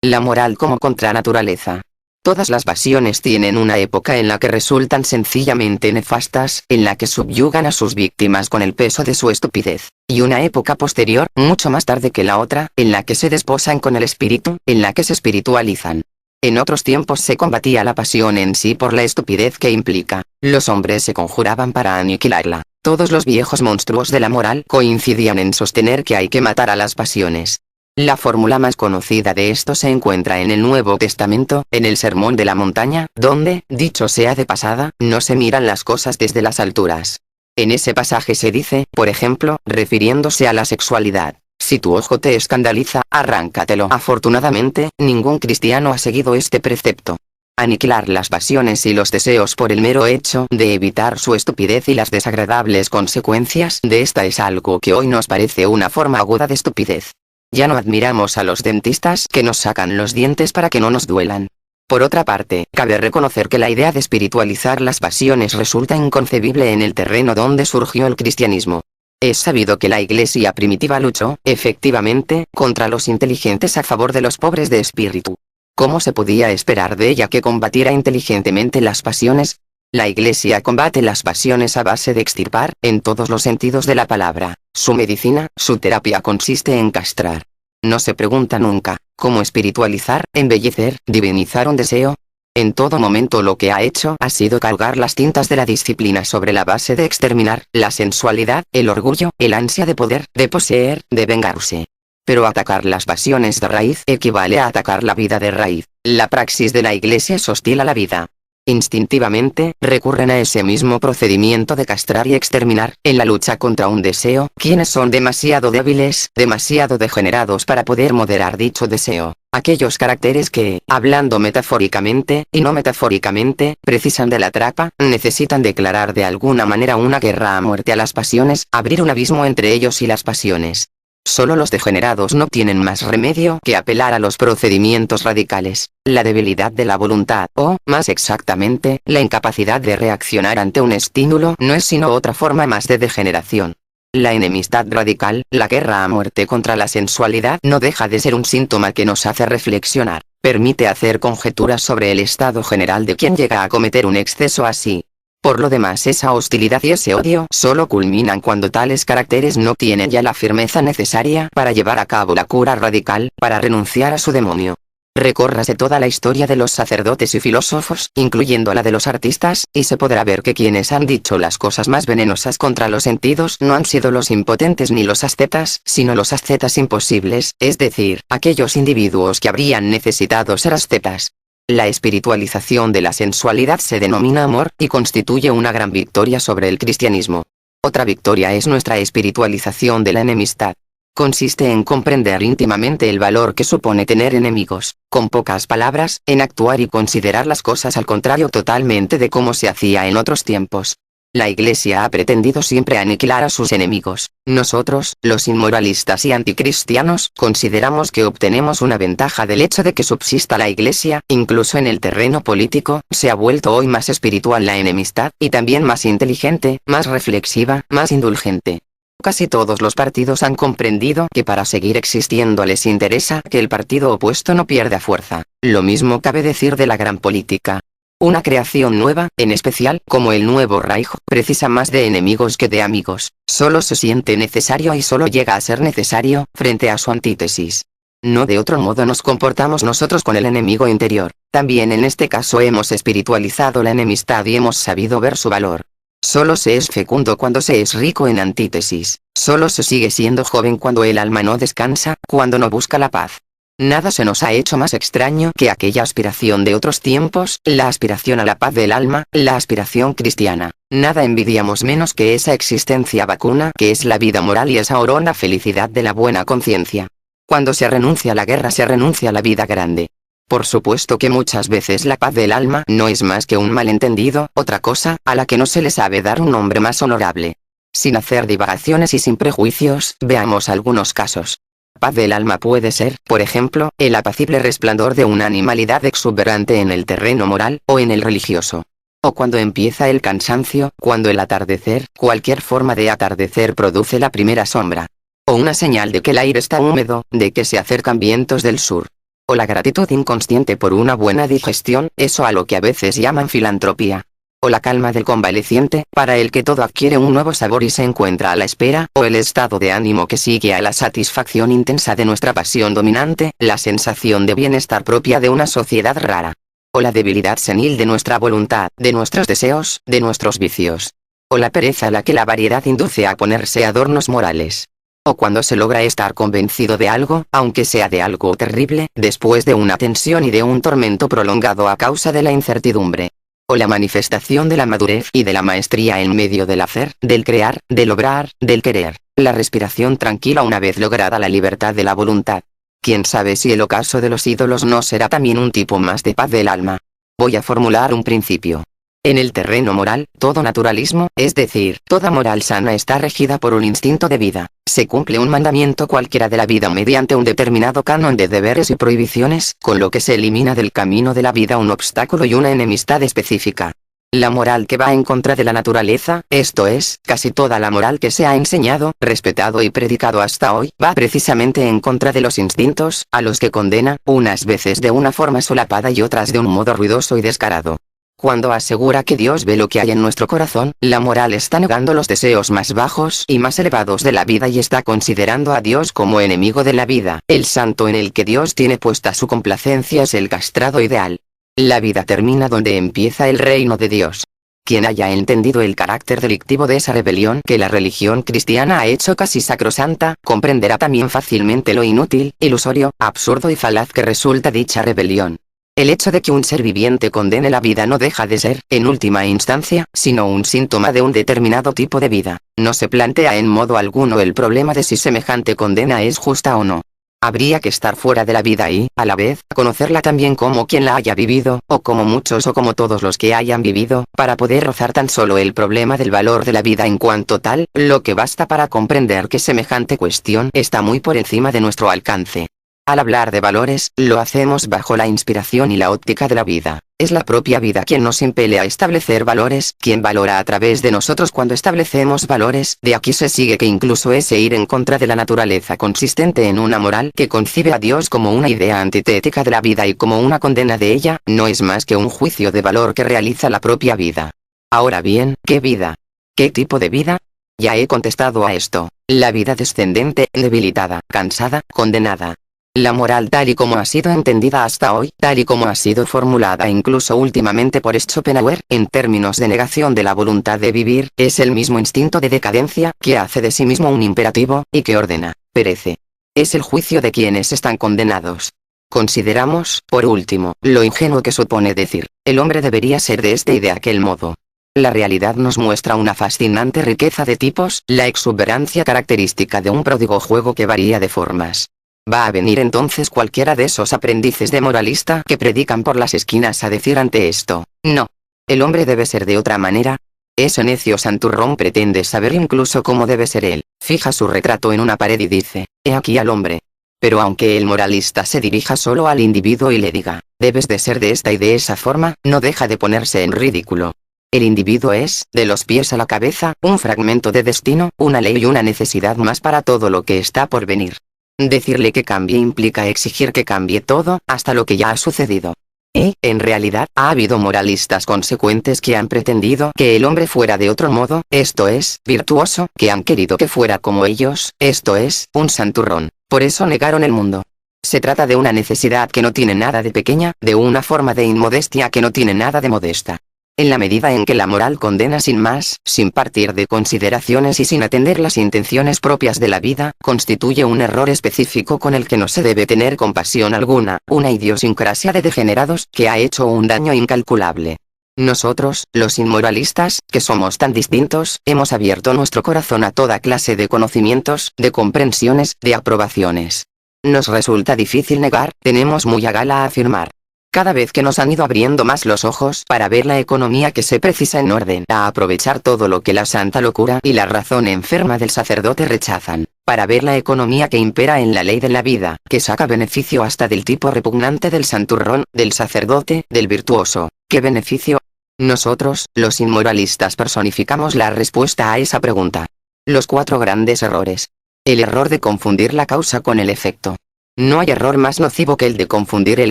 La moral como contranaturaleza. Todas las pasiones tienen una época en la que resultan sencillamente nefastas, en la que subyugan a sus víctimas con el peso de su estupidez, y una época posterior, mucho más tarde que la otra, en la que se desposan con el espíritu, en la que se espiritualizan. En otros tiempos se combatía la pasión en sí por la estupidez que implica. Los hombres se conjuraban para aniquilarla. Todos los viejos monstruos de la moral coincidían en sostener que hay que matar a las pasiones. La fórmula más conocida de esto se encuentra en el Nuevo Testamento, en el Sermón de la Montaña, donde, dicho sea de pasada, no se miran las cosas desde las alturas. En ese pasaje se dice, por ejemplo, refiriéndose a la sexualidad: si tu ojo te escandaliza, arráncatelo. Afortunadamente, ningún cristiano ha seguido este precepto. Aniquilar las pasiones y los deseos por el mero hecho de evitar su estupidez y las desagradables consecuencias de esta es algo que hoy nos parece una forma aguda de estupidez. Ya no admiramos a los dentistas que nos sacan los dientes para que no nos duelan. Por otra parte, cabe reconocer que la idea de espiritualizar las pasiones resulta inconcebible en el terreno donde surgió el cristianismo. Es sabido que la Iglesia primitiva luchó, efectivamente, contra los inteligentes a favor de los pobres de espíritu. ¿Cómo se podía esperar de ella que combatiera inteligentemente las pasiones? La Iglesia combate las pasiones a base de extirpar, en todos los sentidos de la palabra. Su medicina, su terapia consiste en castrar. No se pregunta nunca, ¿cómo espiritualizar, embellecer, divinizar un deseo? En todo momento lo que ha hecho ha sido cargar las tintas de la disciplina sobre la base de exterminar la sensualidad, el orgullo, el ansia de poder, de poseer, de vengarse. Pero atacar las pasiones de raíz equivale a atacar la vida de raíz. La praxis de la Iglesia es hostil a la vida. Instintivamente, recurren a ese mismo procedimiento de castrar y exterminar, en la lucha contra un deseo, quienes son demasiado débiles, demasiado degenerados para poder moderar dicho deseo. Aquellos caracteres que, hablando metafóricamente, y no metafóricamente, precisan de la trapa, necesitan declarar de alguna manera una guerra a muerte a las pasiones, abrir un abismo entre ellos y las pasiones. Solo los degenerados no tienen más remedio que apelar a los procedimientos radicales. La debilidad de la voluntad, o, más exactamente, la incapacidad de reaccionar ante un estímulo, no es sino otra forma más de degeneración. La enemistad radical, la guerra a muerte contra la sensualidad, no deja de ser un síntoma que nos hace reflexionar, permite hacer conjeturas sobre el estado general de quien llega a cometer un exceso así. Por lo demás, esa hostilidad y ese odio solo culminan cuando tales caracteres no tienen ya la firmeza necesaria para llevar a cabo la cura radical, para renunciar a su demonio. Recórrase toda la historia de los sacerdotes y filósofos, incluyendo la de los artistas, y se podrá ver que quienes han dicho las cosas más venenosas contra los sentidos no han sido los impotentes ni los ascetas, sino los ascetas imposibles, es decir, aquellos individuos que habrían necesitado ser ascetas. La espiritualización de la sensualidad se denomina amor, y constituye una gran victoria sobre el cristianismo. Otra victoria es nuestra espiritualización de la enemistad. Consiste en comprender íntimamente el valor que supone tener enemigos, con pocas palabras, en actuar y considerar las cosas al contrario totalmente de cómo se hacía en otros tiempos. La Iglesia ha pretendido siempre aniquilar a sus enemigos. Nosotros, los inmoralistas y anticristianos, consideramos que obtenemos una ventaja del hecho de que subsista la Iglesia, incluso en el terreno político. Se ha vuelto hoy más espiritual la enemistad, y también más inteligente, más reflexiva, más indulgente. Casi todos los partidos han comprendido que para seguir existiendo les interesa que el partido opuesto no pierda fuerza. Lo mismo cabe decir de la gran política. Una creación nueva, en especial, como el nuevo Reich, precisa más de enemigos que de amigos. Solo se siente necesario y solo llega a ser necesario, frente a su antítesis. No de otro modo nos comportamos nosotros con el enemigo interior. También en este caso hemos espiritualizado la enemistad y hemos sabido ver su valor. Solo se es fecundo cuando se es rico en antítesis. Solo se sigue siendo joven cuando el alma no descansa, cuando no busca la paz. Nada se nos ha hecho más extraño que aquella aspiración de otros tiempos, la aspiración a la paz del alma, la aspiración cristiana. Nada envidiamos menos que esa existencia vacuna que es la vida moral y esa horona felicidad de la buena conciencia. Cuando se renuncia a la guerra se renuncia a la vida grande. Por supuesto que muchas veces la paz del alma no es más que un malentendido, otra cosa, a la que no se le sabe dar un nombre más honorable. Sin hacer divagaciones y sin prejuicios, veamos algunos casos. Paz del alma puede ser, por ejemplo, el apacible resplandor de una animalidad exuberante en el terreno moral, o en el religioso. O cuando empieza el cansancio, cuando el atardecer, cualquier forma de atardecer produce la primera sombra. O una señal de que el aire está húmedo, de que se acercan vientos del sur. O la gratitud inconsciente por una buena digestión, eso a lo que a veces llaman filantropía. O la calma del convaleciente, para el que todo adquiere un nuevo sabor y se encuentra a la espera, o el estado de ánimo que sigue a la satisfacción intensa de nuestra pasión dominante, la sensación de bienestar propia de una sociedad rara. O la debilidad senil de nuestra voluntad, de nuestros deseos, de nuestros vicios. O la pereza a la que la variedad induce a ponerse adornos morales. O cuando se logra estar convencido de algo, aunque sea de algo terrible, después de una tensión y de un tormento prolongado a causa de la incertidumbre. O la manifestación de la madurez y de la maestría en medio del hacer, del crear, del obrar, del querer. La respiración tranquila una vez lograda la libertad de la voluntad. Quién sabe si el ocaso de los ídolos no será también un tipo más de paz del alma. Voy a formular un principio. En el terreno moral, todo naturalismo, es decir, toda moral sana está regida por un instinto de vida. Se cumple un mandamiento cualquiera de la vida mediante un determinado canon de deberes y prohibiciones, con lo que se elimina del camino de la vida un obstáculo y una enemistad específica. La moral que va en contra de la naturaleza, esto es, casi toda la moral que se ha enseñado, respetado y predicado hasta hoy, va precisamente en contra de los instintos, a los que condena, unas veces de una forma solapada y otras de un modo ruidoso y descarado. Cuando asegura que Dios ve lo que hay en nuestro corazón, la moral está negando los deseos más bajos y más elevados de la vida y está considerando a Dios como enemigo de la vida. El santo en el que Dios tiene puesta su complacencia es el castrado ideal. La vida termina donde empieza el reino de Dios. Quien haya entendido el carácter delictivo de esa rebelión que la religión cristiana ha hecho casi sacrosanta, comprenderá también fácilmente lo inútil, ilusorio, absurdo y falaz que resulta dicha rebelión. El hecho de que un ser viviente condene la vida no deja de ser, en última instancia, sino un síntoma de un determinado tipo de vida. No se plantea en modo alguno el problema de si semejante condena es justa o no. Habría que estar fuera de la vida y, a la vez, conocerla también como quien la haya vivido, o como muchos o como todos los que hayan vivido, para poder rozar tan solo el problema del valor de la vida en cuanto tal, lo que basta para comprender que semejante cuestión está muy por encima de nuestro alcance. Al hablar de valores, lo hacemos bajo la inspiración y la óptica de la vida. Es la propia vida quien nos impele a establecer valores, quien valora a través de nosotros cuando establecemos valores. De aquí se sigue que incluso ese ir en contra de la naturaleza consistente en una moral que concibe a Dios como una idea antitética de la vida y como una condena de ella, no es más que un juicio de valor que realiza la propia vida. Ahora bien, ¿qué vida? ¿Qué tipo de vida? Ya he contestado a esto. La vida descendente, debilitada, cansada, condenada. La moral tal y como ha sido entendida hasta hoy, tal y como ha sido formulada incluso últimamente por Schopenhauer, en términos de negación de la voluntad de vivir, es el mismo instinto de decadencia, que hace de sí mismo un imperativo, y que ordena, perece. Es el juicio de quienes están condenados. Consideramos, por último, lo ingenuo que supone decir, el hombre debería ser de este y de aquel modo. La realidad nos muestra una fascinante riqueza de tipos, la exuberancia característica de un pródigo juego que varía de formas. Va a venir entonces cualquiera de esos aprendices de moralista que predican por las esquinas a decir ante esto, no. El hombre debe ser de otra manera. Ese necio santurrón pretende saber incluso cómo debe ser él, fija su retrato en una pared y dice, he aquí al hombre. Pero aunque el moralista se dirija solo al individuo y le diga, debes de ser de esta y de esa forma, no deja de ponerse en ridículo. El individuo es, de los pies a la cabeza, un fragmento de destino, una ley y una necesidad más para todo lo que está por venir. Decirle que cambie implica exigir que cambie todo, hasta lo que ya ha sucedido. En realidad, ha habido moralistas consecuentes que han pretendido que el hombre fuera de otro modo, esto es, virtuoso, que han querido que fuera como ellos, esto es, un santurrón. Por eso negaron el mundo. Se trata de una necesidad que no tiene nada de pequeña, de una forma de inmodestia que no tiene nada de modesta. En la medida en que la moral condena sin más, sin partir de consideraciones y sin atender las intenciones propias de la vida, constituye un error específico con el que no se debe tener compasión alguna, una idiosincrasia de degenerados que ha hecho un daño incalculable. Nosotros, los inmoralistas, que somos tan distintos, hemos abierto nuestro corazón a toda clase de conocimientos, de comprensiones, de aprobaciones. Nos resulta difícil negar, tenemos muy a gala afirmar. Cada vez que nos han ido abriendo más los ojos para ver la economía que se precisa en orden a aprovechar todo lo que la santa locura y la razón enferma del sacerdote rechazan, para ver la economía que impera en la ley de la vida, que saca beneficio hasta del tipo repugnante del santurrón, del sacerdote, del virtuoso. ¿Qué beneficio? Nosotros, los inmoralistas, personificamos la respuesta a esa pregunta. Los 4 grandes errores. El error de confundir la causa con el efecto. No hay error más nocivo que el de confundir el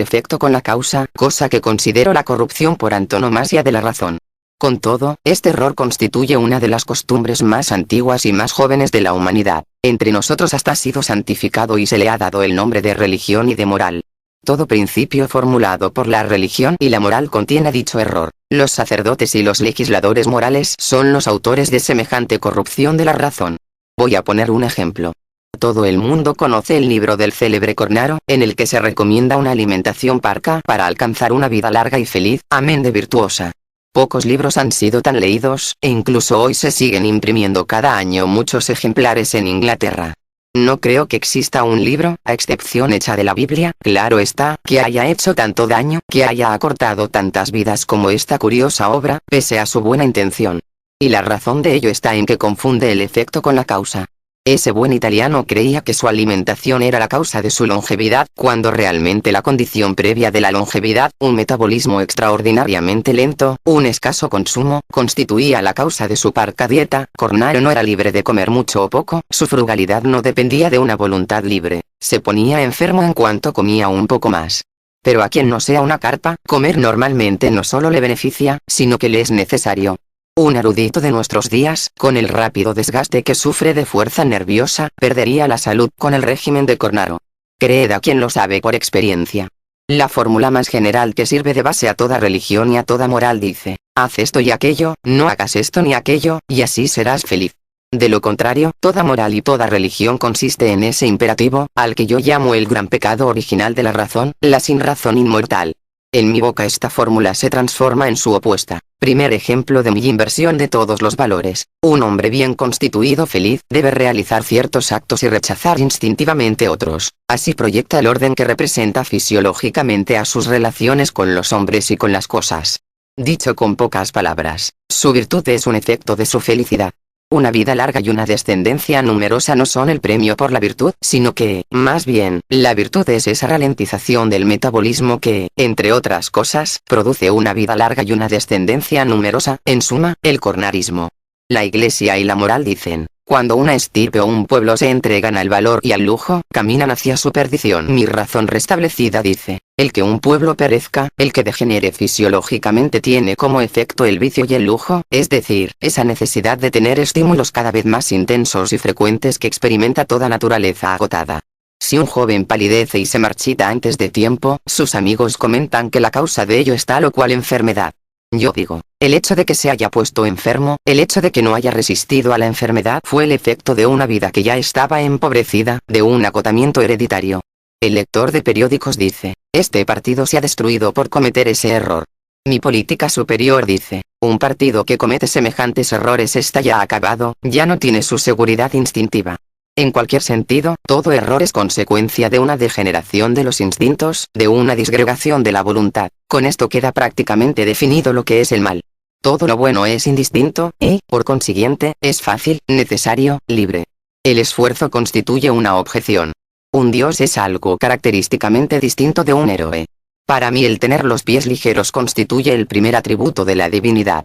efecto con la causa, cosa que considero la corrupción por antonomasia de la razón. Con todo, este error constituye una de las costumbres más antiguas y más jóvenes de la humanidad. Entre nosotros hasta ha sido santificado y se le ha dado el nombre de religión y de moral. Todo principio formulado por la religión y la moral contiene dicho error. Los sacerdotes y los legisladores morales son los autores de semejante corrupción de la razón. Voy a poner un ejemplo. Todo el mundo conoce el libro del célebre Cornaro, en el que se recomienda una alimentación parca para alcanzar una vida larga y feliz, amén de virtuosa. Pocos libros han sido tan leídos, e incluso hoy se siguen imprimiendo cada año muchos ejemplares en Inglaterra. No creo que exista un libro, a excepción hecha de la Biblia, claro está, que haya hecho tanto daño, que haya acortado tantas vidas como esta curiosa obra, pese a su buena intención. Y la razón de ello está en que confunde el efecto con la causa. Ese buen italiano creía que su alimentación era la causa de su longevidad, cuando realmente la condición previa de la longevidad, un metabolismo extraordinariamente lento, un escaso consumo, constituía la causa de su parca dieta. Cornaro no era libre de comer mucho o poco, su frugalidad no dependía de una voluntad libre, se ponía enfermo en cuanto comía un poco más. Pero a quien no sea una carpa, comer normalmente no solo le beneficia, sino que le es necesario. Un erudito de nuestros días, con el rápido desgaste que sufre de fuerza nerviosa, perdería la salud con el régimen de Cornaro. Creed a quien lo sabe por experiencia. La fórmula más general que sirve de base a toda religión y a toda moral dice: haz esto y aquello, no hagas esto ni aquello, y así serás feliz. De lo contrario, toda moral y toda religión consiste en ese imperativo, al que yo llamo el gran pecado original de la razón, la sinrazón inmortal. En mi boca esta fórmula se transforma en su opuesta. Primer ejemplo de mi inversión de todos los valores. Un hombre bien constituido feliz, debe realizar ciertos actos y rechazar instintivamente otros. Así proyecta el orden que representa fisiológicamente a sus relaciones con los hombres y con las cosas. Dicho con pocas palabras, su virtud es un efecto de su felicidad. Una vida larga y una descendencia numerosa no son el premio por la virtud, sino que, más bien, la virtud es esa ralentización del metabolismo que, entre otras cosas, produce una vida larga y una descendencia numerosa, en suma, el cornarismo. La Iglesia y la moral dicen: cuando una estirpe o un pueblo se entregan al valor y al lujo, caminan hacia su perdición. Mi razón restablecida dice: el que un pueblo perezca, el que degenere fisiológicamente tiene como efecto el vicio y el lujo, es decir, esa necesidad de tener estímulos cada vez más intensos y frecuentes que experimenta toda naturaleza agotada. Si un joven palidece y se marchita antes de tiempo, sus amigos comentan que la causa de ello es tal o cual enfermedad. Yo digo, el hecho de que se haya puesto enfermo, el hecho de que no haya resistido a la enfermedad fue el efecto de una vida que ya estaba empobrecida, de un agotamiento hereditario. El lector de periódicos dice: este partido se ha destruido por cometer ese error. Mi política superior dice: un partido que comete semejantes errores está ya acabado, ya no tiene su seguridad instintiva. En cualquier sentido, todo error es consecuencia de una degeneración de los instintos, de una disgregación de la voluntad. Con esto queda prácticamente definido lo que es el mal. Todo lo bueno es indistinto, y, por consiguiente, es fácil, necesario, libre. El esfuerzo constituye una objeción. Un dios es algo característicamente distinto de un héroe. Para mí el tener los pies ligeros constituye el primer atributo de la divinidad.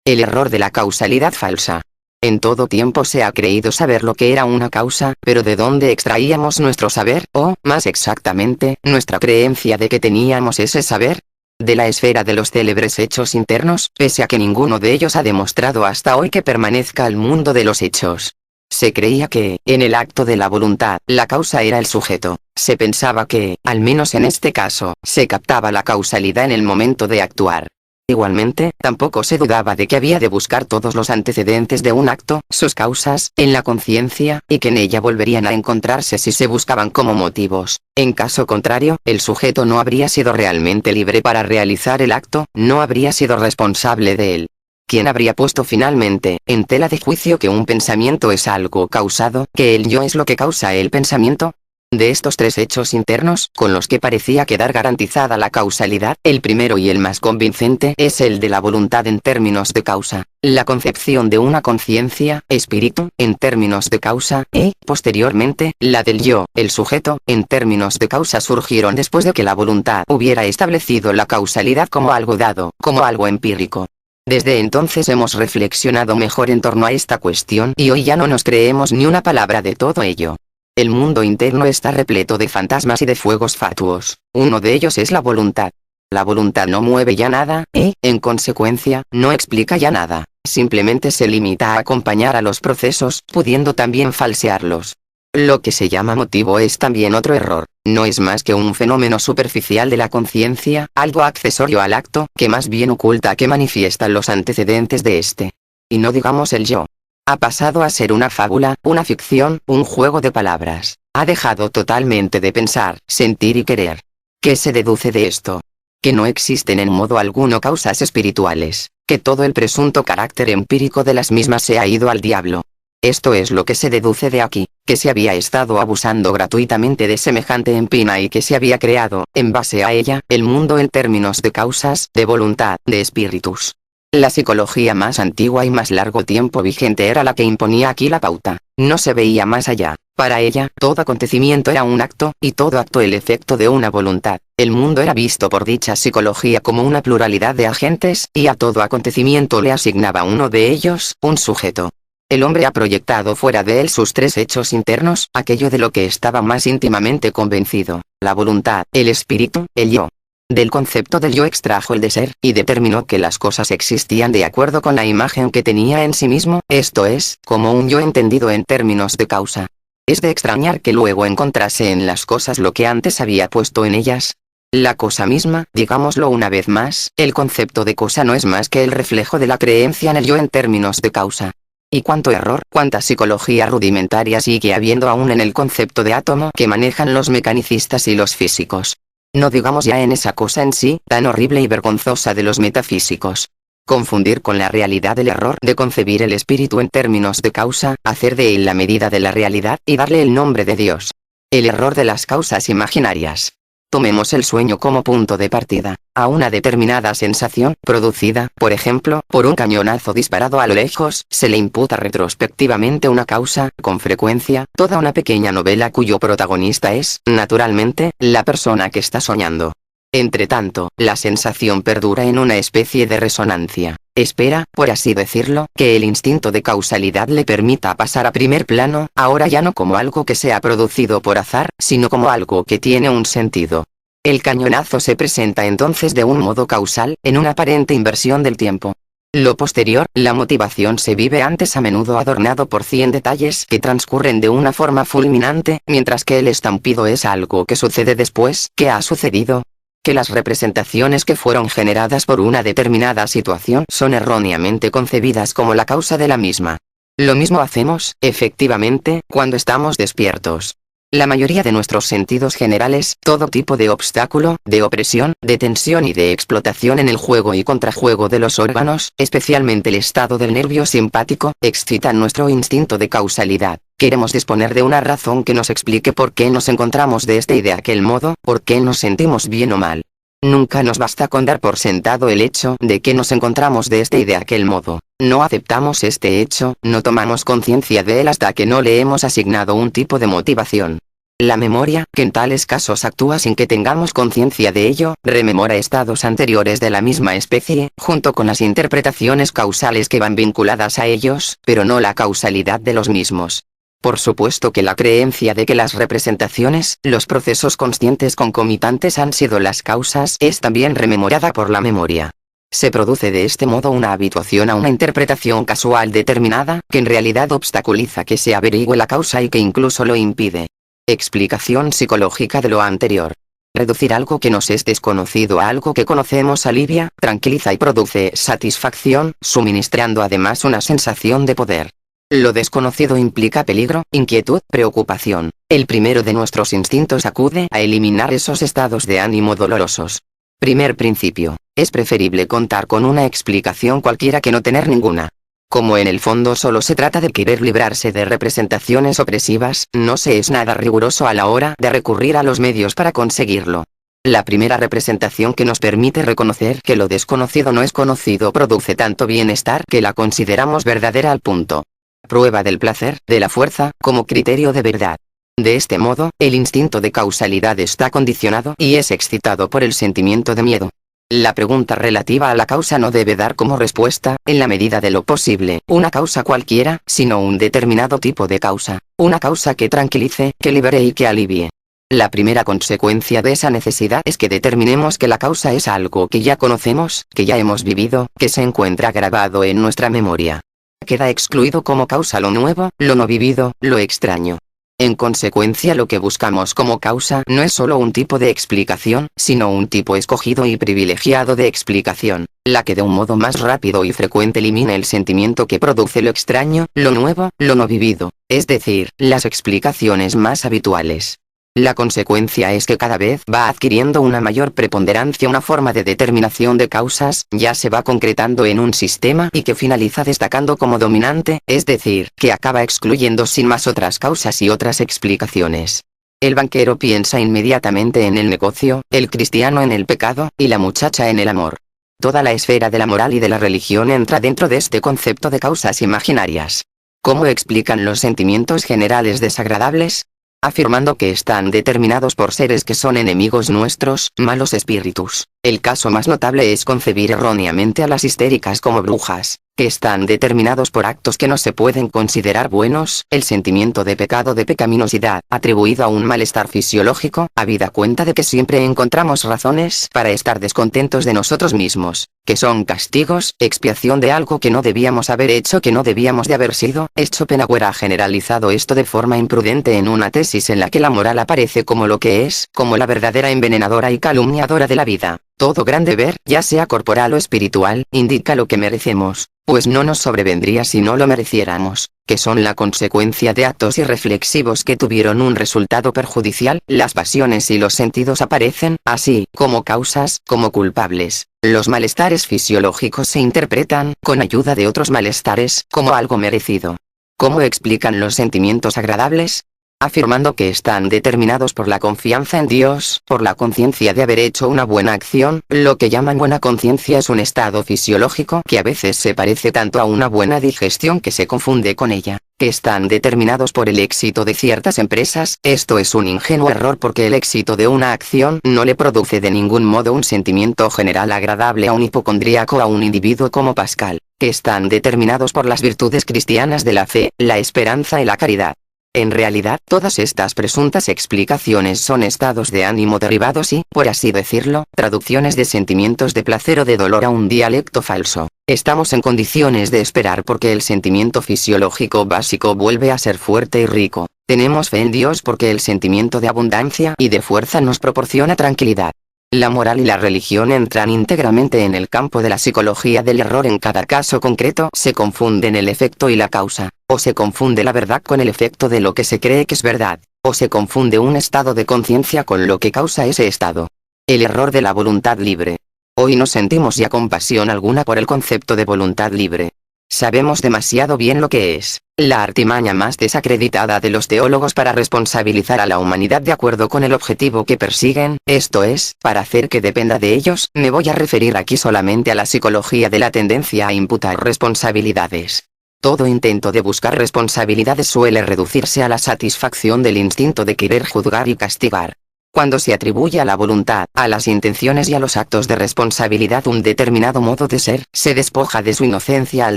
El error de la causalidad falsa. En todo tiempo se ha creído saber lo que era una causa, pero ¿de dónde extraíamos nuestro saber, o, más exactamente, nuestra creencia de que teníamos ese saber? De la esfera de los célebres hechos internos, pese a que ninguno de ellos ha demostrado hasta hoy que permanezca al mundo de los hechos. Se creía que, en el acto de la voluntad, la causa era el sujeto. Se pensaba que, al menos en este caso, se captaba la causalidad en el momento de actuar. Igualmente, tampoco se dudaba de que había de buscar todos los antecedentes de un acto, sus causas, en la conciencia, y que en ella volverían a encontrarse si se buscaban como motivos. En caso contrario, el sujeto no habría sido realmente libre para realizar el acto, no habría sido responsable de él. ¿Quién habría puesto finalmente, en tela de juicio que un pensamiento es algo causado, que el yo es lo que causa el pensamiento? De estos tres hechos internos, con los que parecía quedar garantizada la causalidad, el primero y el más convincente es el de la voluntad en términos de causa, la concepción de una conciencia, espíritu, en términos de causa, y, posteriormente, la del yo, el sujeto, en términos de causa surgieron después de que la voluntad hubiera establecido la causalidad como algo dado, como algo empírico. Desde entonces hemos reflexionado mejor en torno a esta cuestión y hoy ya no nos creemos ni una palabra de todo ello. El mundo interno está repleto de fantasmas y de fuegos fatuos. Uno de ellos es la voluntad. La voluntad no mueve ya nada, y, en consecuencia, no explica ya nada. Simplemente se limita a acompañar a los procesos, pudiendo también falsearlos. Lo que se llama motivo es también otro error. No es más que un fenómeno superficial de la conciencia, algo accesorio al acto, que más bien oculta que manifiesta los antecedentes de este. Y no digamos el yo. Ha pasado a ser una fábula, una ficción, un juego de palabras. Ha dejado totalmente de pensar, sentir y querer. ¿Qué se deduce de esto? Que no existen en modo alguno causas espirituales, que todo el presunto carácter empírico de las mismas se ha ido al diablo. Esto es lo que se deduce de aquí, que se había estado abusando gratuitamente de semejante empina y que se había creado, en base a ella, el mundo en términos de causas, de voluntad, de espíritus. La psicología más antigua y más largo tiempo vigente era la que imponía aquí la pauta. No se veía más allá. Para ella, todo acontecimiento era un acto, y todo acto el efecto de una voluntad. El mundo era visto por dicha psicología como una pluralidad de agentes, y a todo acontecimiento le asignaba uno de ellos, un sujeto. El hombre ha proyectado fuera de él sus tres hechos internos, aquello de lo que estaba más íntimamente convencido, la voluntad, el espíritu, el yo. Del concepto del yo extrajo el de ser, y determinó que las cosas existían de acuerdo con la imagen que tenía en sí mismo, esto es, como un yo entendido en términos de causa. Es de extrañar que luego encontrase en las cosas lo que antes había puesto en ellas. La cosa misma, digámoslo una vez más, el concepto de cosa no es más que el reflejo de la creencia en el yo en términos de causa. Y cuánto error, cuánta psicología rudimentaria sigue habiendo aún en el concepto de átomo que manejan los mecanicistas y los físicos. No digamos ya en esa cosa en sí, tan horrible y vergonzosa de los metafísicos. Confundir con la realidad el error de concebir el espíritu en términos de causa, hacer de él la medida de la realidad y darle el nombre de Dios. El error de las causas imaginarias. Tomemos el sueño como punto de partida. A una determinada sensación, producida, por ejemplo, por un cañonazo disparado a lo lejos, se le imputa retrospectivamente una causa, con frecuencia, toda una pequeña novela cuyo protagonista es, naturalmente, la persona que está soñando. Entretanto, la sensación perdura en una especie de resonancia. Espera, por así decirlo, que el instinto de causalidad le permita pasar a primer plano, ahora ya no como algo que se ha producido por azar, sino como algo que tiene un sentido. El cañonazo se presenta entonces de un modo causal, en una aparente inversión del tiempo. Lo posterior, la motivación se vive antes a menudo adornado por 100 detalles que transcurren de una forma fulminante, mientras que el estampido es algo que sucede después, que ha sucedido. Que las representaciones que fueron generadas por una determinada situación son erróneamente concebidas como la causa de la misma. Lo mismo hacemos, efectivamente, cuando estamos despiertos. La mayoría de nuestros sentidos generales, todo tipo de obstáculo, de opresión, de tensión y de explotación en el juego y contrajuego de los órganos, especialmente el estado del nervio simpático, excitan nuestro instinto de causalidad. Queremos disponer de una razón que nos explique por qué nos encontramos de este y de aquel modo, por qué nos sentimos bien o mal. Nunca nos basta con dar por sentado el hecho de que nos encontramos de este y de aquel modo. No aceptamos este hecho, no tomamos conciencia de él hasta que no le hemos asignado un tipo de motivación. La memoria, que en tales casos actúa sin que tengamos conciencia de ello, rememora estados anteriores de la misma especie, junto con las interpretaciones causales que van vinculadas a ellos, pero no la causalidad de los mismos. Por supuesto que la creencia de que las representaciones, los procesos conscientes concomitantes han sido las causas, es también rememorada por la memoria. Se produce de este modo una habituación a una interpretación casual determinada, que en realidad obstaculiza que se averigüe la causa y que incluso lo impide. Explicación psicológica de lo anterior. Reducir algo que nos es desconocido a algo que conocemos alivia, tranquiliza y produce satisfacción, suministrando además una sensación de poder. Lo desconocido implica peligro, inquietud, preocupación. El primero de nuestros instintos acude a eliminar esos estados de ánimo dolorosos. Primer principio. Es preferible contar con una explicación cualquiera que no tener ninguna. Como en el fondo solo se trata de querer librarse de representaciones opresivas, no se es nada riguroso a la hora de recurrir a los medios para conseguirlo. La primera representación que nos permite reconocer que lo desconocido no es conocido produce tanto bienestar que la consideramos verdadera al punto. Prueba del placer, de la fuerza, como criterio de verdad. De este modo, el instinto de causalidad está condicionado y es excitado por el sentimiento de miedo. La pregunta relativa a la causa no debe dar como respuesta, en la medida de lo posible, una causa cualquiera, sino un determinado tipo de causa, una causa que tranquilice, que libere y que alivie. La primera consecuencia de esa necesidad es que determinemos que la causa es algo que ya conocemos, que ya hemos vivido, que se encuentra grabado en nuestra memoria. Queda excluido como causa lo nuevo, lo no vivido, lo extraño. En consecuencia, lo que buscamos como causa no es solo un tipo de explicación, sino un tipo escogido y privilegiado de explicación, la que de un modo más rápido y frecuente elimina el sentimiento que produce lo extraño, lo nuevo, lo no vivido, es decir, las explicaciones más habituales. La consecuencia es que cada vez va adquiriendo una mayor preponderancia una forma de determinación de causas, ya se va concretando en un sistema y que finaliza destacando como dominante, es decir, que acaba excluyendo sin más otras causas y otras explicaciones. El banquero piensa inmediatamente en el negocio, el cristiano en el pecado, y la muchacha en el amor. Toda la esfera de la moral y de la religión entra dentro de este concepto de causas imaginarias. ¿Cómo explican los sentimientos generales desagradables? Afirmando que están determinados por seres que son enemigos nuestros, malos espíritus. El caso más notable es concebir erróneamente a las histéricas como brujas, que están determinados por actos que no se pueden considerar buenos, el sentimiento de pecado de pecaminosidad, atribuido a un malestar fisiológico, habida cuenta de que siempre encontramos razones para estar descontentos de nosotros mismos, que son castigos, expiación de algo que no debíamos haber hecho, que no debíamos de haber sido. Schopenhauer ha generalizado esto de forma imprudente en una tesis en la que la moral aparece como lo que es, como la verdadera envenenadora y calumniadora de la vida. Todo gran deber, ya sea corporal o espiritual, indica lo que merecemos, pues no nos sobrevendría si no lo mereciéramos, que son la consecuencia de actos irreflexivos que tuvieron un resultado perjudicial. Las pasiones y los sentidos aparecen, así, como causas, como culpables. Los malestares fisiológicos se interpretan, con ayuda de otros malestares, como algo merecido. ¿Cómo explican los sentimientos agradables? Afirmando que están determinados por la confianza en Dios, por la conciencia de haber hecho una buena acción. Lo que llaman buena conciencia es un estado fisiológico que a veces se parece tanto a una buena digestión que se confunde con ella, que están determinados por el éxito de ciertas empresas. Esto es un ingenuo error porque el éxito de una acción no le produce de ningún modo un sentimiento general agradable a un hipocondríaco o a un individuo como Pascal, que están determinados por las virtudes cristianas de la fe, la esperanza y la caridad. En realidad, todas estas presuntas explicaciones son estados de ánimo derivados y, por así decirlo, traducciones de sentimientos de placer o de dolor a un dialecto falso. Estamos en condiciones de esperar porque el sentimiento fisiológico básico vuelve a ser fuerte y rico. Tenemos fe en Dios porque el sentimiento de abundancia y de fuerza nos proporciona tranquilidad. La moral y la religión entran íntegramente en el campo de la psicología del error. En cada caso concreto se confunden el efecto y la causa, o se confunde la verdad con el efecto de lo que se cree que es verdad, o se confunde un estado de conciencia con lo que causa ese estado. El error de la voluntad libre. Hoy no sentimos ya compasión alguna por el concepto de voluntad libre. Sabemos demasiado bien lo que es, la artimaña más desacreditada de los teólogos para responsabilizar a la humanidad de acuerdo con el objetivo que persiguen, esto es, para hacer que dependa de ellos. Me voy a referir aquí solamente a la psicología de la tendencia a imputar responsabilidades. Todo intento de buscar responsabilidades suele reducirse a la satisfacción del instinto de querer juzgar y castigar. Cuando se atribuye a la voluntad, a las intenciones y a los actos de responsabilidad un determinado modo de ser, se despoja de su inocencia al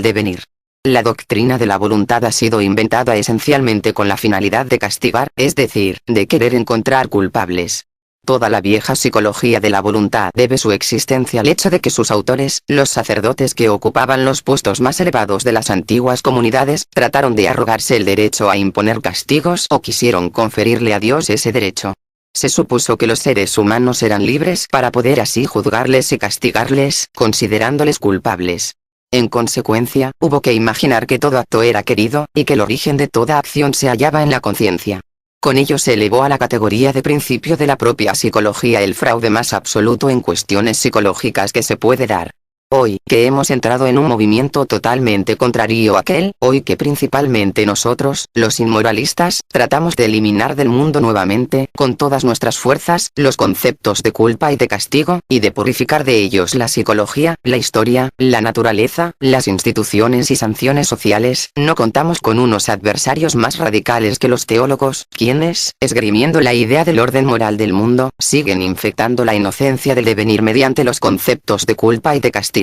devenir. La doctrina de la voluntad ha sido inventada esencialmente con la finalidad de castigar, es decir, de querer encontrar culpables. Toda la vieja psicología de la voluntad debe su existencia al hecho de que sus autores, los sacerdotes que ocupaban los puestos más elevados de las antiguas comunidades, trataron de arrogarse el derecho a imponer castigos o quisieron conferirle a Dios ese derecho. Se supuso que los seres humanos eran libres para poder así juzgarles y castigarles, considerándoles culpables. En consecuencia, hubo que imaginar que todo acto era querido, y que el origen de toda acción se hallaba en la conciencia. Con ello se elevó a la categoría de principio de la propia psicología el fraude más absoluto en cuestiones psicológicas que se puede dar. Hoy, que hemos entrado en un movimiento totalmente contrario a aquel, hoy que principalmente nosotros, los inmoralistas, tratamos de eliminar del mundo nuevamente, con todas nuestras fuerzas, los conceptos de culpa y de castigo, y de purificar de ellos la psicología, la historia, la naturaleza, las instituciones y sanciones sociales, no contamos con unos adversarios más radicales que los teólogos, quienes, esgrimiendo la idea del orden moral del mundo, siguen infectando la inocencia del devenir mediante los conceptos de culpa y de castigo.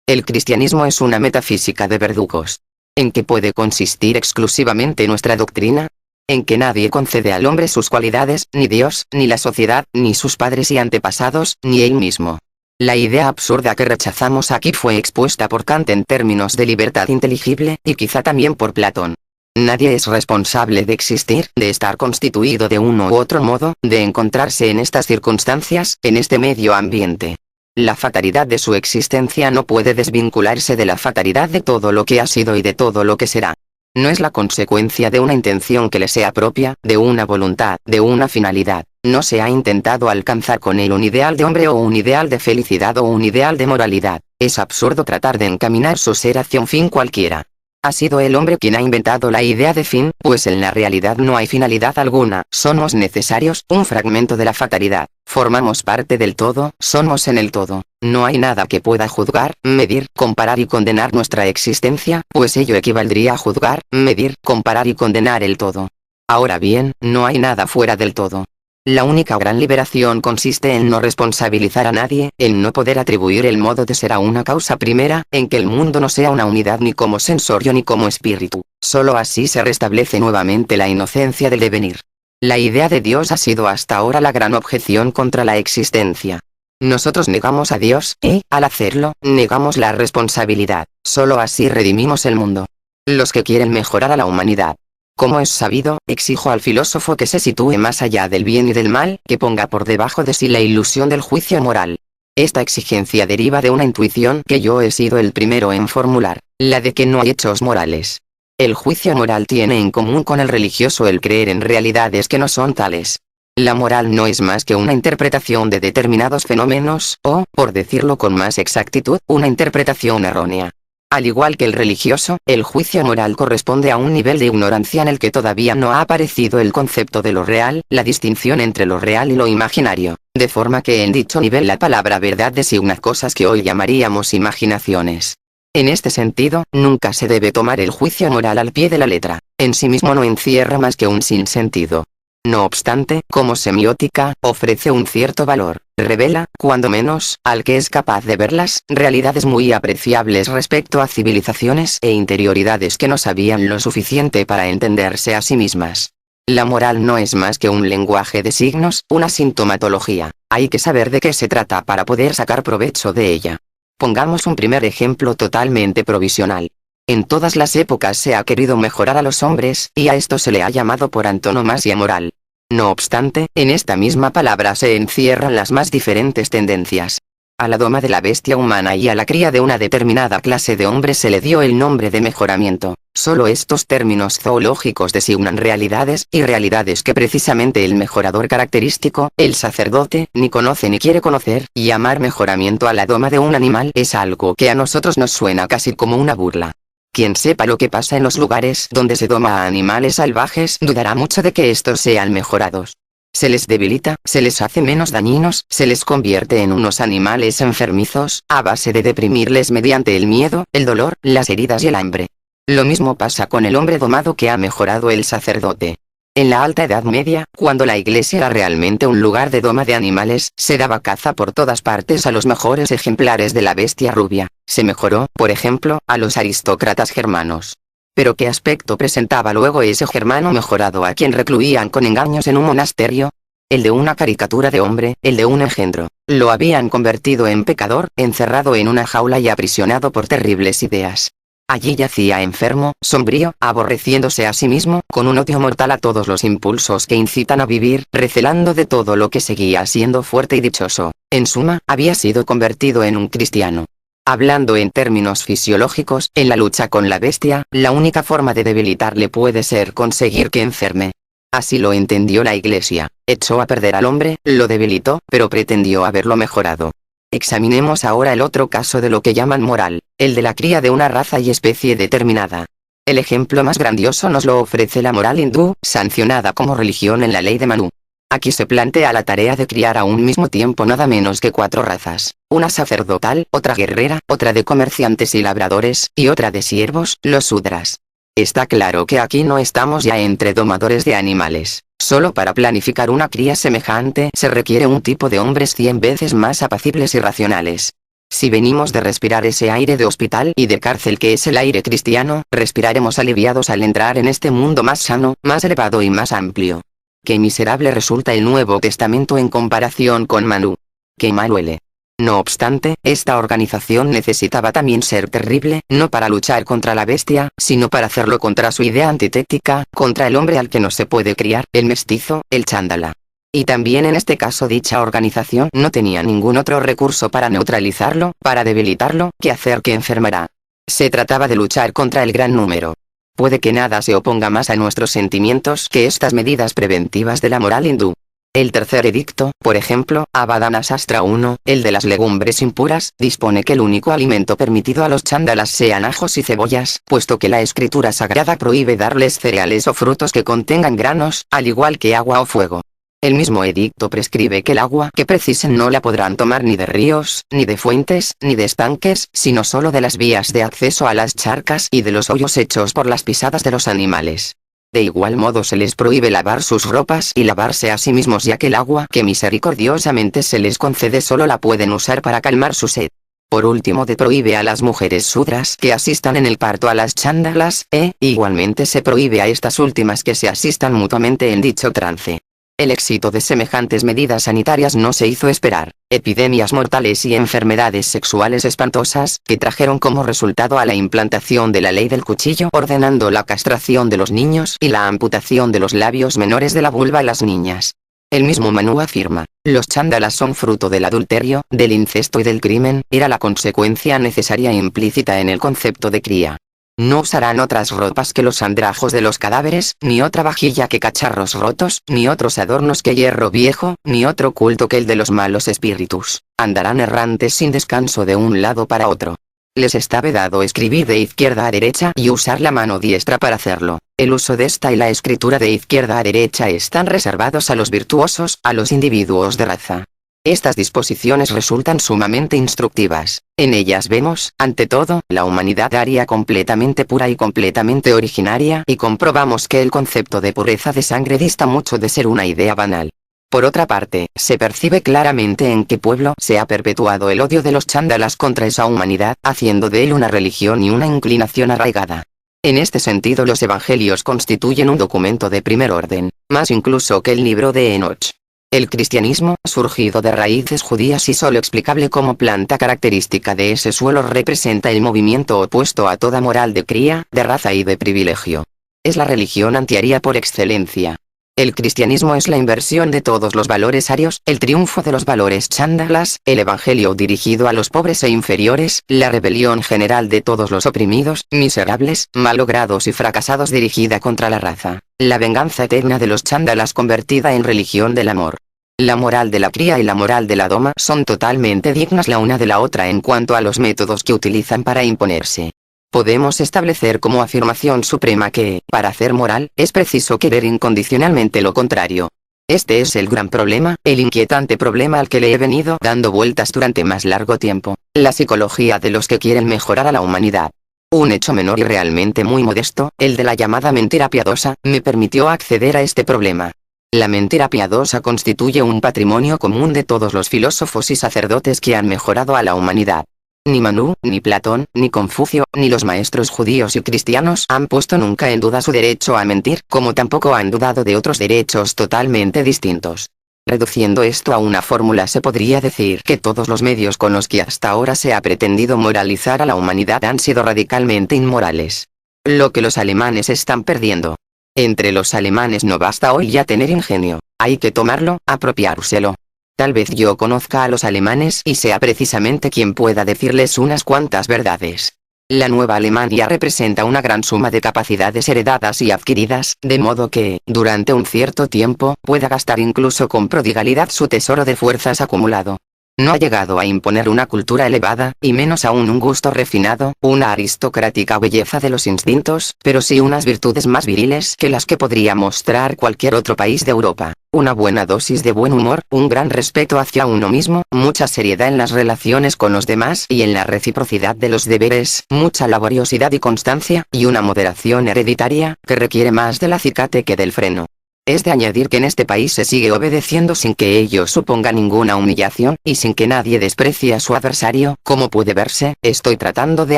El cristianismo es una metafísica de verdugos. ¿En qué puede consistir exclusivamente nuestra doctrina? En que nadie concede al hombre sus cualidades, ni Dios, ni la sociedad, ni sus padres y antepasados, ni él mismo. La idea absurda que rechazamos aquí fue expuesta por Kant en términos de libertad inteligible, y quizá también por Platón. Nadie es responsable de existir, de estar constituido de uno u otro modo, de encontrarse en estas circunstancias, en este medio ambiente. La fatalidad de su existencia no puede desvincularse de la fatalidad de todo lo que ha sido y de todo lo que será. No es la consecuencia de una intención que le sea propia, de una voluntad, de una finalidad. No se ha intentado alcanzar con él un ideal de hombre o un ideal de felicidad o un ideal de moralidad. Es absurdo tratar de encaminar su ser hacia un fin cualquiera. Ha sido el hombre quien ha inventado la idea de fin, pues en la realidad no hay finalidad alguna, somos necesarios, un fragmento de la fatalidad, formamos parte del todo, somos en el todo, no hay nada que pueda juzgar, medir, comparar y condenar nuestra existencia, pues ello equivaldría a juzgar, medir, comparar y condenar el todo. Ahora bien, no hay nada fuera del todo. La única gran liberación consiste en no responsabilizar a nadie, en no poder atribuir el modo de ser a una causa primera, en que el mundo no sea una unidad ni como sensorio ni como espíritu. Solo así se restablece nuevamente la inocencia del devenir. La idea de Dios ha sido hasta ahora la gran objeción contra la existencia. Nosotros negamos a Dios, y, al hacerlo, negamos la responsabilidad. Solo así redimimos el mundo. Los que quieren mejorar a la humanidad. Como es sabido, exijo al filósofo que se sitúe más allá del bien y del mal, que ponga por debajo de sí la ilusión del juicio moral. Esta exigencia deriva de una intuición que yo he sido el primero en formular, la de que no hay hechos morales. El juicio moral tiene en común con el religioso el creer en realidades que no son tales. La moral no es más que una interpretación de determinados fenómenos, o, por decirlo con más exactitud, una interpretación errónea. Al igual que el religioso, el juicio moral corresponde a un nivel de ignorancia en el que todavía no ha aparecido el concepto de lo real, la distinción entre lo real y lo imaginario, de forma que en dicho nivel la palabra verdad designa cosas que hoy llamaríamos imaginaciones. En este sentido, nunca se debe tomar el juicio moral al pie de la letra, en sí mismo no encierra más que un sinsentido. No obstante, como semiótica, ofrece un cierto valor, revela, cuando menos, al que es capaz de verlas, realidades muy apreciables respecto a civilizaciones e interioridades que no sabían lo suficiente para entenderse a sí mismas. La moral no es más que un lenguaje de signos, una sintomatología, hay que saber de qué se trata para poder sacar provecho de ella. Pongamos un primer ejemplo totalmente provisional. En todas las épocas se ha querido mejorar a los hombres, y a esto se le ha llamado por antonomasia moral. No obstante, en esta misma palabra se encierran las más diferentes tendencias. A la doma de la bestia humana y a la cría de una determinada clase de hombres se le dio el nombre de mejoramiento. Solo estos términos zoológicos designan realidades, y realidades que precisamente el mejorador característico, el sacerdote, ni conoce ni quiere conocer. Llamar mejoramiento a la doma de un animal es algo que a nosotros nos suena casi como una burla. Quien sepa lo que pasa en los lugares donde se doma a animales salvajes dudará mucho de que estos sean mejorados. Se les debilita, se les hace menos dañinos, se les convierte en unos animales enfermizos, a base de deprimirles mediante el miedo, el dolor, las heridas y el hambre. Lo mismo pasa con el hombre domado que ha mejorado el sacerdote. En la Alta Edad Media, cuando la iglesia era realmente un lugar de doma de animales, se daba caza por todas partes a los mejores ejemplares de la bestia rubia. Se mejoró, por ejemplo, a los aristócratas germanos. Pero ¿qué aspecto presentaba luego ese germano mejorado a quien recluían con engaños en un monasterio? El de una caricatura de hombre, el de un engendro. Lo habían convertido en pecador, encerrado en una jaula y aprisionado por terribles ideas. Allí yacía enfermo, sombrío, aborreciéndose a sí mismo, con un odio mortal a todos los impulsos que incitan a vivir, recelando de todo lo que seguía siendo fuerte y dichoso. En suma, había sido convertido en un cristiano. Hablando en términos fisiológicos, en la lucha con la bestia, la única forma de debilitarle puede ser conseguir que enferme. Así lo entendió la Iglesia. Echó a perder al hombre, lo debilitó, pero pretendió haberlo mejorado. Examinemos ahora el otro caso de lo que llaman moral, el de la cría de una raza y especie determinada. El ejemplo más grandioso nos lo ofrece la moral hindú, sancionada como religión en la ley de Manu. Aquí se plantea la tarea de criar a un mismo tiempo nada menos que 4 razas, una sacerdotal, otra guerrera, otra de comerciantes y labradores, y otra de siervos, los Sudras. Está claro que aquí no estamos ya entre domadores de animales. Solo para planificar una cría semejante se requiere un tipo de hombres 100 veces más apacibles y racionales. Si venimos de respirar ese aire de hospital y de cárcel que es el aire cristiano, respiraremos aliviados al entrar en este mundo más sano, más elevado y más amplio. Qué miserable resulta el Nuevo Testamento en comparación con Manu. Qué mal huele. No obstante, esta organización necesitaba también ser terrible, no para luchar contra la bestia, sino para hacerlo contra su idea antitética, contra el hombre al que no se puede criar, el mestizo, el chándala. Y también en este caso dicha organización no tenía ningún otro recurso para neutralizarlo, para debilitarlo, que hacer que enfermara. Se trataba de luchar contra el gran número. Puede que nada se oponga más a nuestros sentimientos que estas medidas preventivas de la moral hindú. El tercer edicto, por ejemplo, Abhadana Sastra 1, el de las legumbres impuras, dispone que el único alimento permitido a los chándalas sean ajos y cebollas, puesto que la escritura sagrada prohíbe darles cereales o frutos que contengan granos, al igual que agua o fuego. El mismo edicto prescribe que el agua que precisen no la podrán tomar ni de ríos, ni de fuentes, ni de estanques, sino solo de las vías de acceso a las charcas y de los hoyos hechos por las pisadas de los animales. De igual modo se les prohíbe lavar sus ropas y lavarse a sí mismos, ya que el agua que misericordiosamente se les concede solo la pueden usar para calmar su sed. Por último, prohíbe a las mujeres sudras que asistan en el parto a las chándalas, igualmente se prohíbe a estas últimas que se asistan mutuamente en dicho trance. El éxito de semejantes medidas sanitarias no se hizo esperar. Epidemias mortales y enfermedades sexuales espantosas, que trajeron como resultado a la implantación de la ley del cuchillo, ordenando la castración de los niños y la amputación de los labios menores de la vulva a las niñas. El mismo Manu afirma, los chándalas son fruto del adulterio, del incesto y del crimen, era la consecuencia necesaria e implícita en el concepto de cría. No usarán otras ropas que los andrajos de los cadáveres, ni otra vajilla que cacharros rotos, ni otros adornos que hierro viejo, ni otro culto que el de los malos espíritus. Andarán errantes sin descanso de un lado para otro. Les está vedado escribir de izquierda a derecha y usar la mano diestra para hacerlo. El uso de esta y la escritura de izquierda a derecha están reservados a los virtuosos, a los individuos de raza. Estas disposiciones resultan sumamente instructivas. En ellas vemos, ante todo, la humanidad aria completamente pura y completamente originaria, y comprobamos que el concepto de pureza de sangre dista mucho de ser una idea banal. Por otra parte, se percibe claramente en qué pueblo se ha perpetuado el odio de los chándalas contra esa humanidad, haciendo de él una religión y una inclinación arraigada. En este sentido, los evangelios constituyen un documento de primer orden, más incluso que el libro de Enoch. El cristianismo, surgido de raíces judías y solo explicable como planta característica de ese suelo, representa el movimiento opuesto a toda moral de cría, de raza y de privilegio. Es la religión antiaria por excelencia. El cristianismo es la inversión de todos los valores arios, el triunfo de los valores chándalas, el evangelio dirigido a los pobres e inferiores, la rebelión general de todos los oprimidos, miserables, malogrados y fracasados dirigida contra la raza, la venganza eterna de los chándalas convertida en religión del amor. La moral de la cría y la moral de la doma son totalmente dignas la una de la otra en cuanto a los métodos que utilizan para imponerse. Podemos establecer como afirmación suprema que, para hacer moral, es preciso querer incondicionalmente lo contrario. Este es el gran problema, el inquietante problema al que le he venido dando vueltas durante más largo tiempo, la psicología de los que quieren mejorar a la humanidad. Un hecho menor y realmente muy modesto, el de la llamada mentira piadosa, me permitió acceder a este problema. La mentira piadosa constituye un patrimonio común de todos los filósofos y sacerdotes que han mejorado a la humanidad. Ni Manu, ni Platón, ni Confucio, ni los maestros judíos y cristianos han puesto nunca en duda su derecho a mentir, como tampoco han dudado de otros derechos totalmente distintos. Reduciendo esto a una fórmula se podría decir que todos los medios con los que hasta ahora se ha pretendido moralizar a la humanidad han sido radicalmente inmorales. Lo que los alemanes están perdiendo. Entre los alemanes no basta hoy ya tener ingenio, hay que tomarlo, apropiárselo. Tal vez yo conozca a los alemanes y sea precisamente quien pueda decirles unas cuantas verdades. La nueva Alemania representa una gran suma de capacidades heredadas y adquiridas, de modo que, durante un cierto tiempo, pueda gastar incluso con prodigalidad su tesoro de fuerzas acumulado. No ha llegado a imponer una cultura elevada, y menos aún un gusto refinado, una aristocrática belleza de los instintos, pero sí unas virtudes más viriles que las que podría mostrar cualquier otro país de Europa. Una buena dosis de buen humor, un gran respeto hacia uno mismo, mucha seriedad en las relaciones con los demás y en la reciprocidad de los deberes, mucha laboriosidad y constancia, y una moderación hereditaria, que requiere más del acicate que del freno. Es de añadir que en este país se sigue obedeciendo sin que ello suponga ninguna humillación, y sin que nadie desprecie a su adversario, como puede verse, estoy tratando de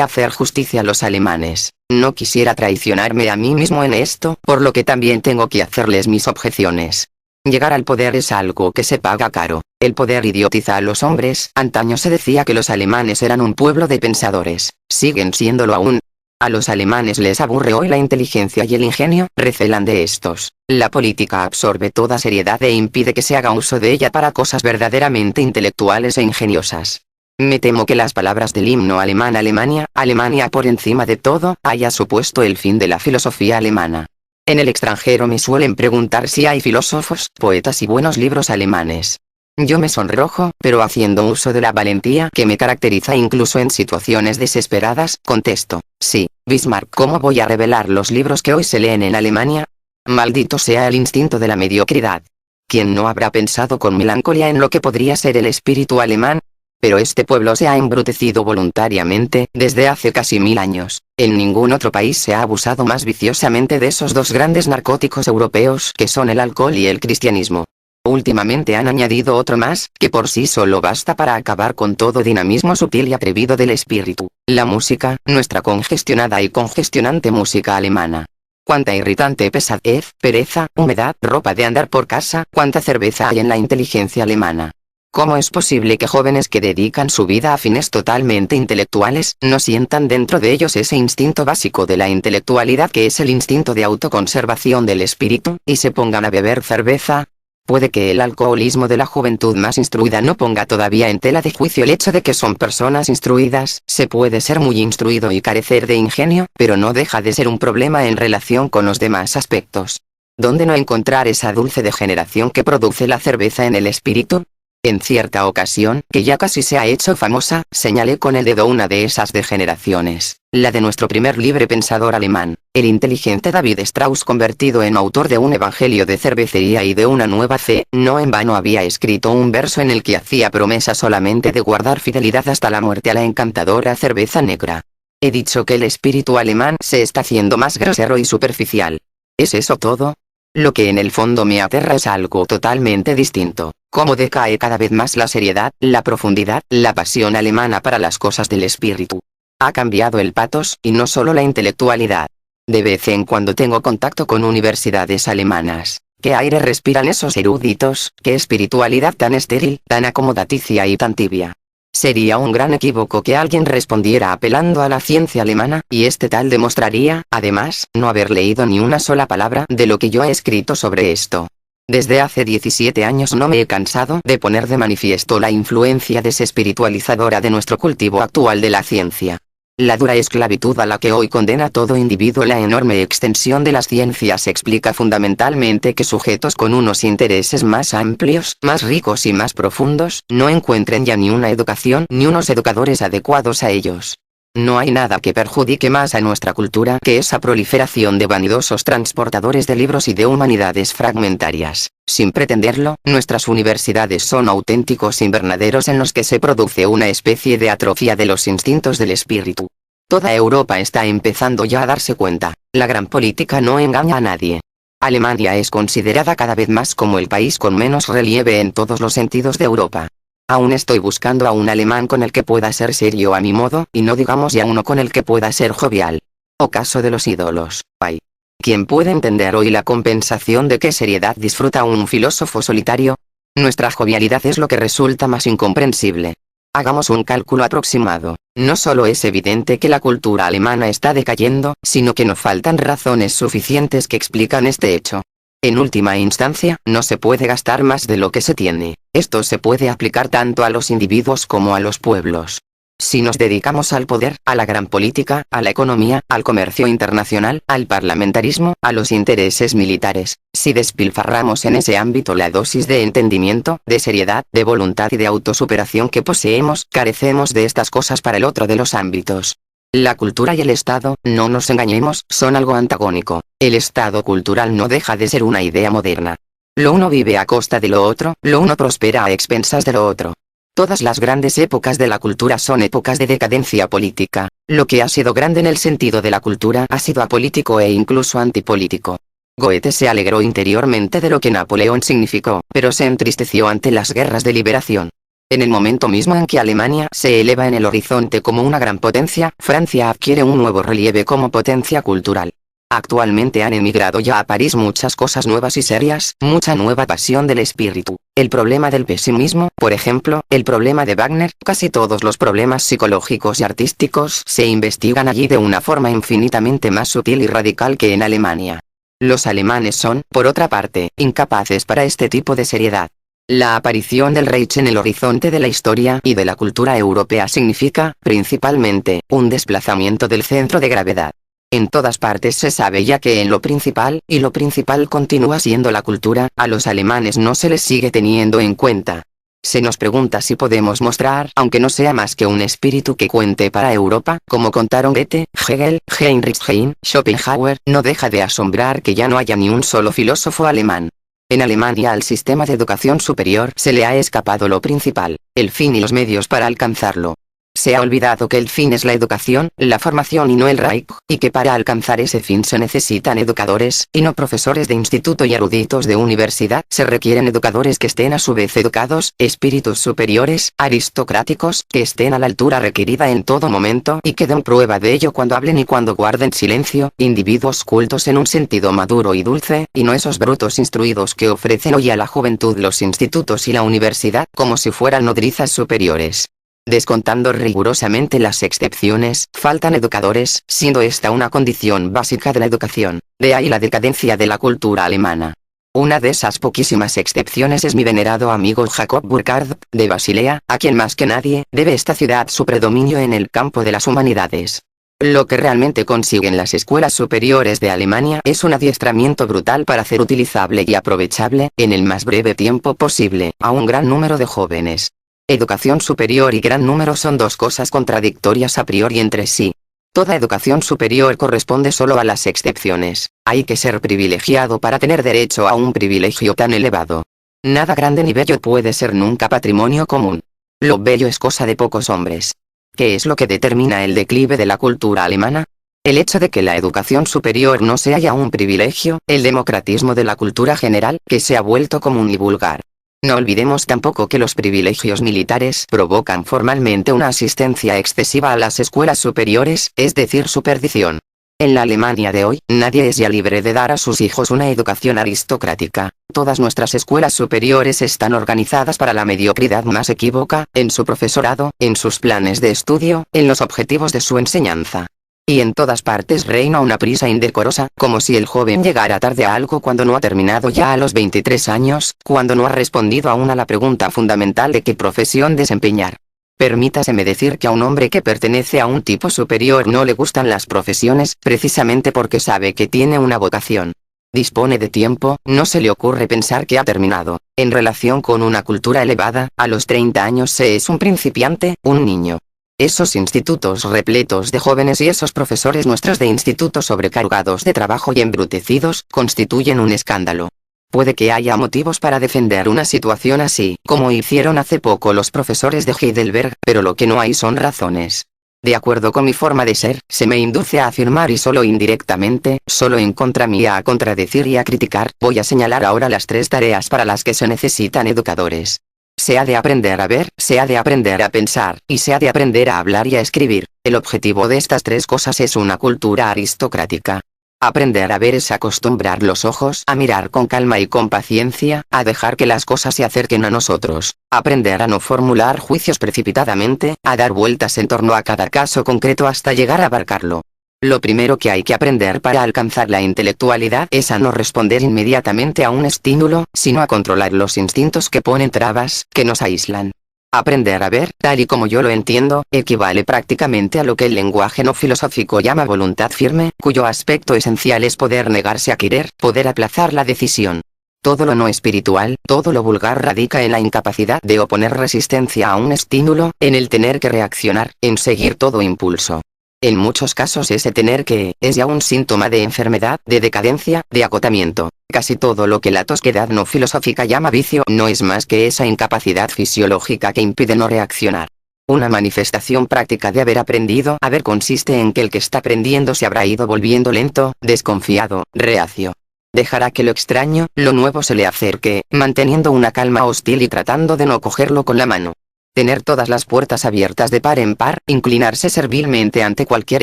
hacer justicia a los alemanes. No quisiera traicionarme a mí mismo en esto, por lo que también tengo que hacerles mis objeciones. Llegar al poder es algo que se paga caro. El poder idiotiza a los hombres. Antaño se decía que los alemanes eran un pueblo de pensadores. Siguen siéndolo aún. A los alemanes les aburre hoy la inteligencia y el ingenio, recelan de estos. La política absorbe toda seriedad e impide que se haga uso de ella para cosas verdaderamente intelectuales e ingeniosas. Me temo que las palabras del himno alemán Alemania, Alemania por encima de todo, haya supuesto el fin de la filosofía alemana. En el extranjero me suelen preguntar si hay filósofos, poetas y buenos libros alemanes. Yo me sonrojo, pero haciendo uso de la valentía que me caracteriza incluso en situaciones desesperadas, contesto, sí, Bismarck. ¿Cómo voy a revelar los libros que hoy se leen en Alemania? Maldito sea el instinto de la mediocridad. ¿Quién no habrá pensado con melancolía en lo que podría ser el espíritu alemán? Pero este pueblo se ha embrutecido voluntariamente, desde hace casi 1000 años. En ningún otro país se ha abusado más viciosamente de esos dos grandes narcóticos europeos que son el alcohol y el cristianismo. Últimamente han añadido otro más, que por sí solo basta para acabar con todo dinamismo sutil y atrevido del espíritu: la música, nuestra congestionada y congestionante música alemana. Cuánta irritante pesadez, pereza, humedad, ropa de andar por casa, cuánta cerveza hay en la inteligencia alemana. ¿Cómo es posible que jóvenes que dedican su vida a fines totalmente intelectuales, no sientan dentro de ellos ese instinto básico de la intelectualidad que es el instinto de autoconservación del espíritu, y se pongan a beber cerveza? Puede que el alcoholismo de la juventud más instruida no ponga todavía en tela de juicio el hecho de que son personas instruidas. Se puede ser muy instruido y carecer de ingenio, pero no deja de ser un problema en relación con los demás aspectos. ¿Dónde no encontrar esa dulce degeneración que produce la cerveza en el espíritu? En cierta ocasión, que ya casi se ha hecho famosa, señalé con el dedo una de esas degeneraciones, la de nuestro primer libre pensador alemán, el inteligente David Strauss, convertido en autor de un evangelio de cervecería y de una nueva fe. No en vano había escrito un verso en el que hacía promesa solamente de guardar fidelidad hasta la muerte a la encantadora cerveza negra. He dicho que el espíritu alemán se está haciendo más grosero y superficial. ¿Es eso todo? Lo que en el fondo me aterra es algo totalmente distinto: cómo decae cada vez más la seriedad, la profundidad, la pasión alemana para las cosas del espíritu. Ha cambiado el patos, y no solo la intelectualidad. De vez en cuando tengo contacto con universidades alemanas. ¿Qué aire respiran esos eruditos? ¿Qué espiritualidad tan estéril, tan acomodaticia y tan tibia? Sería un gran equívoco que alguien respondiera apelando a la ciencia alemana, y este tal demostraría, además, no haber leído ni una sola palabra de lo que yo he escrito sobre esto. Desde hace 17 años no me he cansado de poner de manifiesto la influencia desespiritualizadora de nuestro cultivo actual de la ciencia. La dura esclavitud a la que hoy condena todo individuo la enorme extensión de las ciencias explica fundamentalmente que sujetos con unos intereses más amplios, más ricos y más profundos, no encuentren ya ni una educación ni unos educadores adecuados a ellos. No hay nada que perjudique más a nuestra cultura que esa proliferación de vanidosos transportadores de libros y de humanidades fragmentarias. Sin pretenderlo, nuestras universidades son auténticos invernaderos en los que se produce una especie de atrofia de los instintos del espíritu. Toda Europa está empezando ya a darse cuenta. La gran política no engaña a nadie. Alemania es considerada cada vez más como el país con menos relieve en todos los sentidos de Europa. Aún estoy buscando a un alemán con el que pueda ser serio a mi modo, y no digamos ya uno con el que pueda ser jovial. O caso de los ídolos. Ay. ¿Quién puede entender hoy la compensación de qué seriedad disfruta un filósofo solitario? Nuestra jovialidad es lo que resulta más incomprensible. Hagamos un cálculo aproximado. No solo es evidente que la cultura alemana está decayendo, sino que nos faltan razones suficientes que explican este hecho. En última instancia, no se puede gastar más de lo que se tiene. Esto se puede aplicar tanto a los individuos como a los pueblos. Si nos dedicamos al poder, a la gran política, a la economía, al comercio internacional, al parlamentarismo, a los intereses militares, si despilfarramos en ese ámbito la dosis de entendimiento, de seriedad, de voluntad y de autosuperación que poseemos, carecemos de estas cosas para el otro de los ámbitos. La cultura y el Estado, no nos engañemos, son algo antagónico. El Estado cultural no deja de ser una idea moderna. Lo uno vive a costa de lo otro, lo uno prospera a expensas de lo otro. Todas las grandes épocas de la cultura son épocas de decadencia política. Lo que ha sido grande en el sentido de la cultura ha sido apolítico e incluso antipolítico. Goethe se alegró interiormente de lo que Napoleón significó, pero se entristeció ante las guerras de liberación. En el momento mismo en que Alemania se eleva en el horizonte como una gran potencia, Francia adquiere un nuevo relieve como potencia cultural. Actualmente han emigrado ya a París muchas cosas nuevas y serias, mucha nueva pasión del espíritu. El problema del pesimismo, por ejemplo, el problema de Wagner, casi todos los problemas psicológicos y artísticos se investigan allí de una forma infinitamente más sutil y radical que en Alemania. Los alemanes son, por otra parte, incapaces para este tipo de seriedad. La aparición del Reich en el horizonte de la historia y de la cultura europea significa, principalmente, un desplazamiento del centro de gravedad. En todas partes se sabe ya que en lo principal, y lo principal continúa siendo la cultura, a los alemanes no se les sigue teniendo en cuenta. Se nos pregunta si podemos mostrar, aunque no sea más que un espíritu que cuente para Europa, como contaron Goethe, Hegel, Heinrich Heine, Schopenhauer. No deja de asombrar que ya no haya ni un solo filósofo alemán. En Alemania al sistema de educación superior se le ha escapado lo principal, el fin y los medios para alcanzarlo. Se ha olvidado que el fin es la educación, la formación y no el Reich, y que para alcanzar ese fin se necesitan educadores, y no profesores de instituto y eruditos de universidad. Se requieren educadores que estén a su vez educados, espíritus superiores, aristocráticos, que estén a la altura requerida en todo momento y que den prueba de ello cuando hablen y cuando guarden silencio, individuos cultos en un sentido maduro y dulce, y no esos brutos instruidos que ofrecen hoy a la juventud los institutos y la universidad como si fueran nodrizas superiores. Descontando rigurosamente las excepciones, faltan educadores, siendo esta una condición básica de la educación. De ahí la decadencia de la cultura alemana. Una de esas poquísimas excepciones es mi venerado amigo Jacob Burckhardt, de Basilea, a quien más que nadie, debe esta ciudad su predominio en el campo de las humanidades. Lo que realmente consiguen las escuelas superiores de Alemania es un adiestramiento brutal para hacer utilizable y aprovechable, en el más breve tiempo posible, a un gran número de jóvenes. Educación superior y gran número son dos cosas contradictorias a priori entre sí. Toda educación superior corresponde solo a las excepciones. Hay que ser privilegiado para tener derecho a un privilegio tan elevado. Nada grande ni bello puede ser nunca patrimonio común. Lo bello es cosa de pocos hombres. ¿Qué es lo que determina el declive de la cultura alemana? El hecho de que la educación superior no sea ya un privilegio, el democratismo de la cultura general, que se ha vuelto común y vulgar. No olvidemos tampoco que los privilegios militares provocan formalmente una asistencia excesiva a las escuelas superiores, es decir, su perdición. En la Alemania de hoy, nadie es ya libre de dar a sus hijos una educación aristocrática. Todas nuestras escuelas superiores están organizadas para la mediocridad más equívoca, en su profesorado, en sus planes de estudio, en los objetivos de su enseñanza. Y en todas partes reina una prisa indecorosa, como si el joven llegara tarde a algo cuando no ha terminado ya a los 23 años, cuando no ha respondido aún a la pregunta fundamental de qué profesión desempeñar. Permítaseme decir que a un hombre que pertenece a un tipo superior no le gustan las profesiones, precisamente porque sabe que tiene una vocación. Dispone de tiempo, no se le ocurre pensar que ha terminado. En relación con una cultura elevada, a los 30 años se es un principiante, un niño. Esos institutos repletos de jóvenes y esos profesores nuestros de institutos sobrecargados de trabajo y embrutecidos, constituyen un escándalo. Puede que haya motivos para defender una situación así, como hicieron hace poco los profesores de Heidelberg, pero lo que no hay son razones. De acuerdo con mi forma de ser, se me induce a afirmar y solo indirectamente, solo en contra mía a contradecir y a criticar, voy a señalar ahora las 3 tareas para las que se necesitan educadores. Se ha de aprender a ver, se ha de aprender a pensar, y se ha de aprender a hablar y a escribir. El objetivo de estas 3 cosas es una cultura aristocrática. Aprender a ver es acostumbrar los ojos a mirar con calma y con paciencia, a dejar que las cosas se acerquen a nosotros, aprender a no formular juicios precipitadamente, a dar vueltas en torno a cada caso concreto hasta llegar a abarcarlo. Lo primero que hay que aprender para alcanzar la intelectualidad es a no responder inmediatamente a un estímulo, sino a controlar los instintos que ponen trabas, que nos aíslan. Aprender a ver, tal y como yo lo entiendo, equivale prácticamente a lo que el lenguaje no filosófico llama voluntad firme, cuyo aspecto esencial es poder negarse a querer, poder aplazar la decisión. Todo lo no espiritual, todo lo vulgar radica en la incapacidad de oponer resistencia a un estímulo, en el tener que reaccionar, en seguir todo impulso. En muchos casos ese tener que es ya un síntoma de enfermedad, de decadencia, de agotamiento. Casi todo lo que la tosquedad no filosófica llama vicio no es más que esa incapacidad fisiológica que impide no reaccionar. Una manifestación práctica de haber aprendido a ver consiste en que el que está aprendiendo se habrá ido volviendo lento, desconfiado, reacio. Dejará que lo extraño, lo nuevo se le acerque, manteniendo una calma hostil y tratando de no cogerlo con la mano. Tener todas las puertas abiertas de par en par, inclinarse servilmente ante cualquier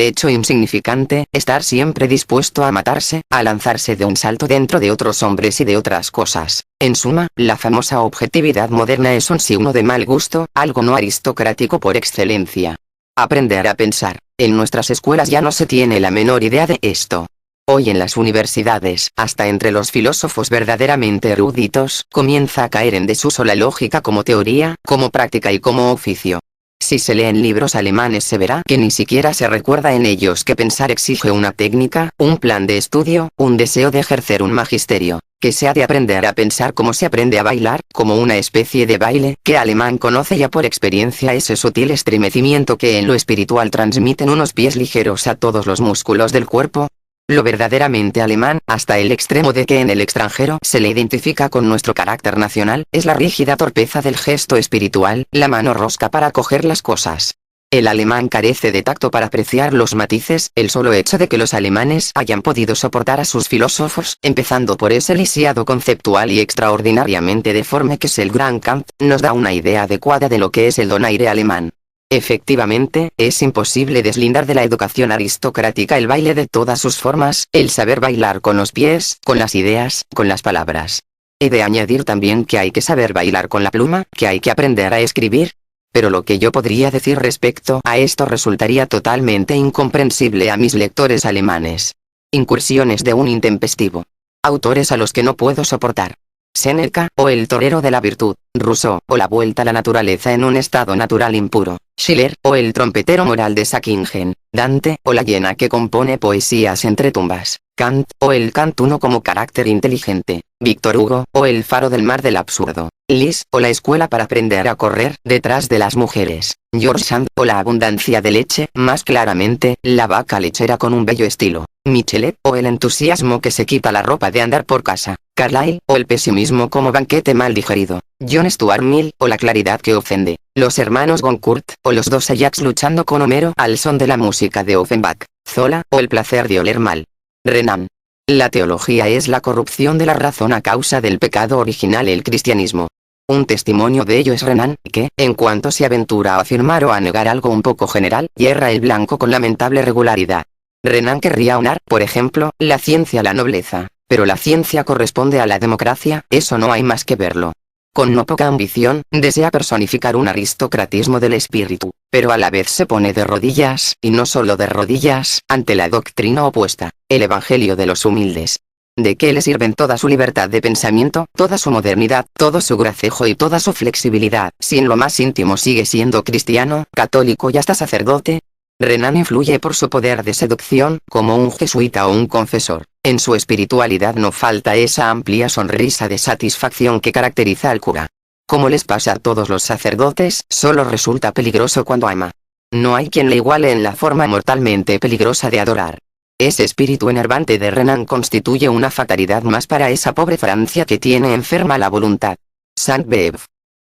hecho insignificante, estar siempre dispuesto a matarse, a lanzarse de un salto dentro de otros hombres y de otras cosas. En suma, la famosa objetividad moderna es un signo de mal gusto, algo no aristocrático por excelencia. Aprender a pensar. En nuestras escuelas ya no se tiene la menor idea de esto. Hoy en las universidades, hasta entre los filósofos verdaderamente eruditos, comienza a caer en desuso la lógica como teoría, como práctica y como oficio. Si se leen libros alemanes se verá que ni siquiera se recuerda en ellos que pensar exige una técnica, un plan de estudio, un deseo de ejercer un magisterio, que se ha de aprender a pensar como se aprende a bailar, como una especie de baile, que alemán conoce ya por experiencia ese sutil estremecimiento que en lo espiritual transmiten unos pies ligeros a todos los músculos del cuerpo. Lo verdaderamente alemán, hasta el extremo de que en el extranjero se le identifica con nuestro carácter nacional, es la rígida torpeza del gesto espiritual, la mano rosca para coger las cosas. El alemán carece de tacto para apreciar los matices, el solo hecho de que los alemanes hayan podido soportar a sus filósofos, empezando por ese lisiado conceptual y extraordinariamente deforme que es el gran Kant, nos da una idea adecuada de lo que es el donaire alemán. Efectivamente, es imposible deslindar de la educación aristocrática el baile de todas sus formas, el saber bailar con los pies, con las ideas, con las palabras. He de añadir también que hay que saber bailar con la pluma, que hay que aprender a escribir. Pero lo que yo podría decir respecto a esto resultaría totalmente incomprensible a mis lectores alemanes. Incursiones de un intempestivo. Autores a los que no puedo soportar. Séneca, o el torero de la virtud, Rousseau, o la vuelta a la naturaleza en un estado natural impuro, Schiller, o el trompetero moral de Sackingen, Dante, o la hiena que compone poesías entre tumbas, Kant, o el cantuno como carácter inteligente, Víctor Hugo, o el faro del mar del absurdo, Lis, o la escuela para aprender a correr, detrás de las mujeres, George Sand, o la abundancia de leche, más claramente, la vaca lechera con un bello estilo, Michelet, o el entusiasmo que se quita la ropa de andar por casa, Carlyle, o el pesimismo como banquete mal digerido, John Stuart Mill, o la claridad que ofende, los hermanos Goncourt, o los dos Ajax luchando con Homero al son de la música de Offenbach, Zola, o el placer de oler mal. Renan. La teología es la corrupción de la razón a causa del pecado original el cristianismo. Un testimonio de ello es Renan, que, en cuanto se aventura a afirmar o a negar algo un poco general, hierra el blanco con lamentable regularidad. Renan querría aunar, por ejemplo, la ciencia a la nobleza, pero la ciencia corresponde a la democracia, eso no hay más que verlo. Con no poca ambición, desea personificar un aristocratismo del espíritu, pero a la vez se pone de rodillas, y no solo de rodillas, ante la doctrina opuesta, el evangelio de los humildes. ¿De qué le sirven toda su libertad de pensamiento, toda su modernidad, todo su gracejo y toda su flexibilidad, si en lo más íntimo sigue siendo cristiano, católico y hasta sacerdote? Renan influye por su poder de seducción, como un jesuita o un confesor. En su espiritualidad no falta esa amplia sonrisa de satisfacción que caracteriza al cura. Como les pasa a todos los sacerdotes, solo resulta peligroso cuando ama. No hay quien le iguale en la forma mortalmente peligrosa de adorar. Ese espíritu enervante de Renan constituye una fatalidad más para esa pobre Francia que tiene enferma la voluntad. Sainte-Beuve.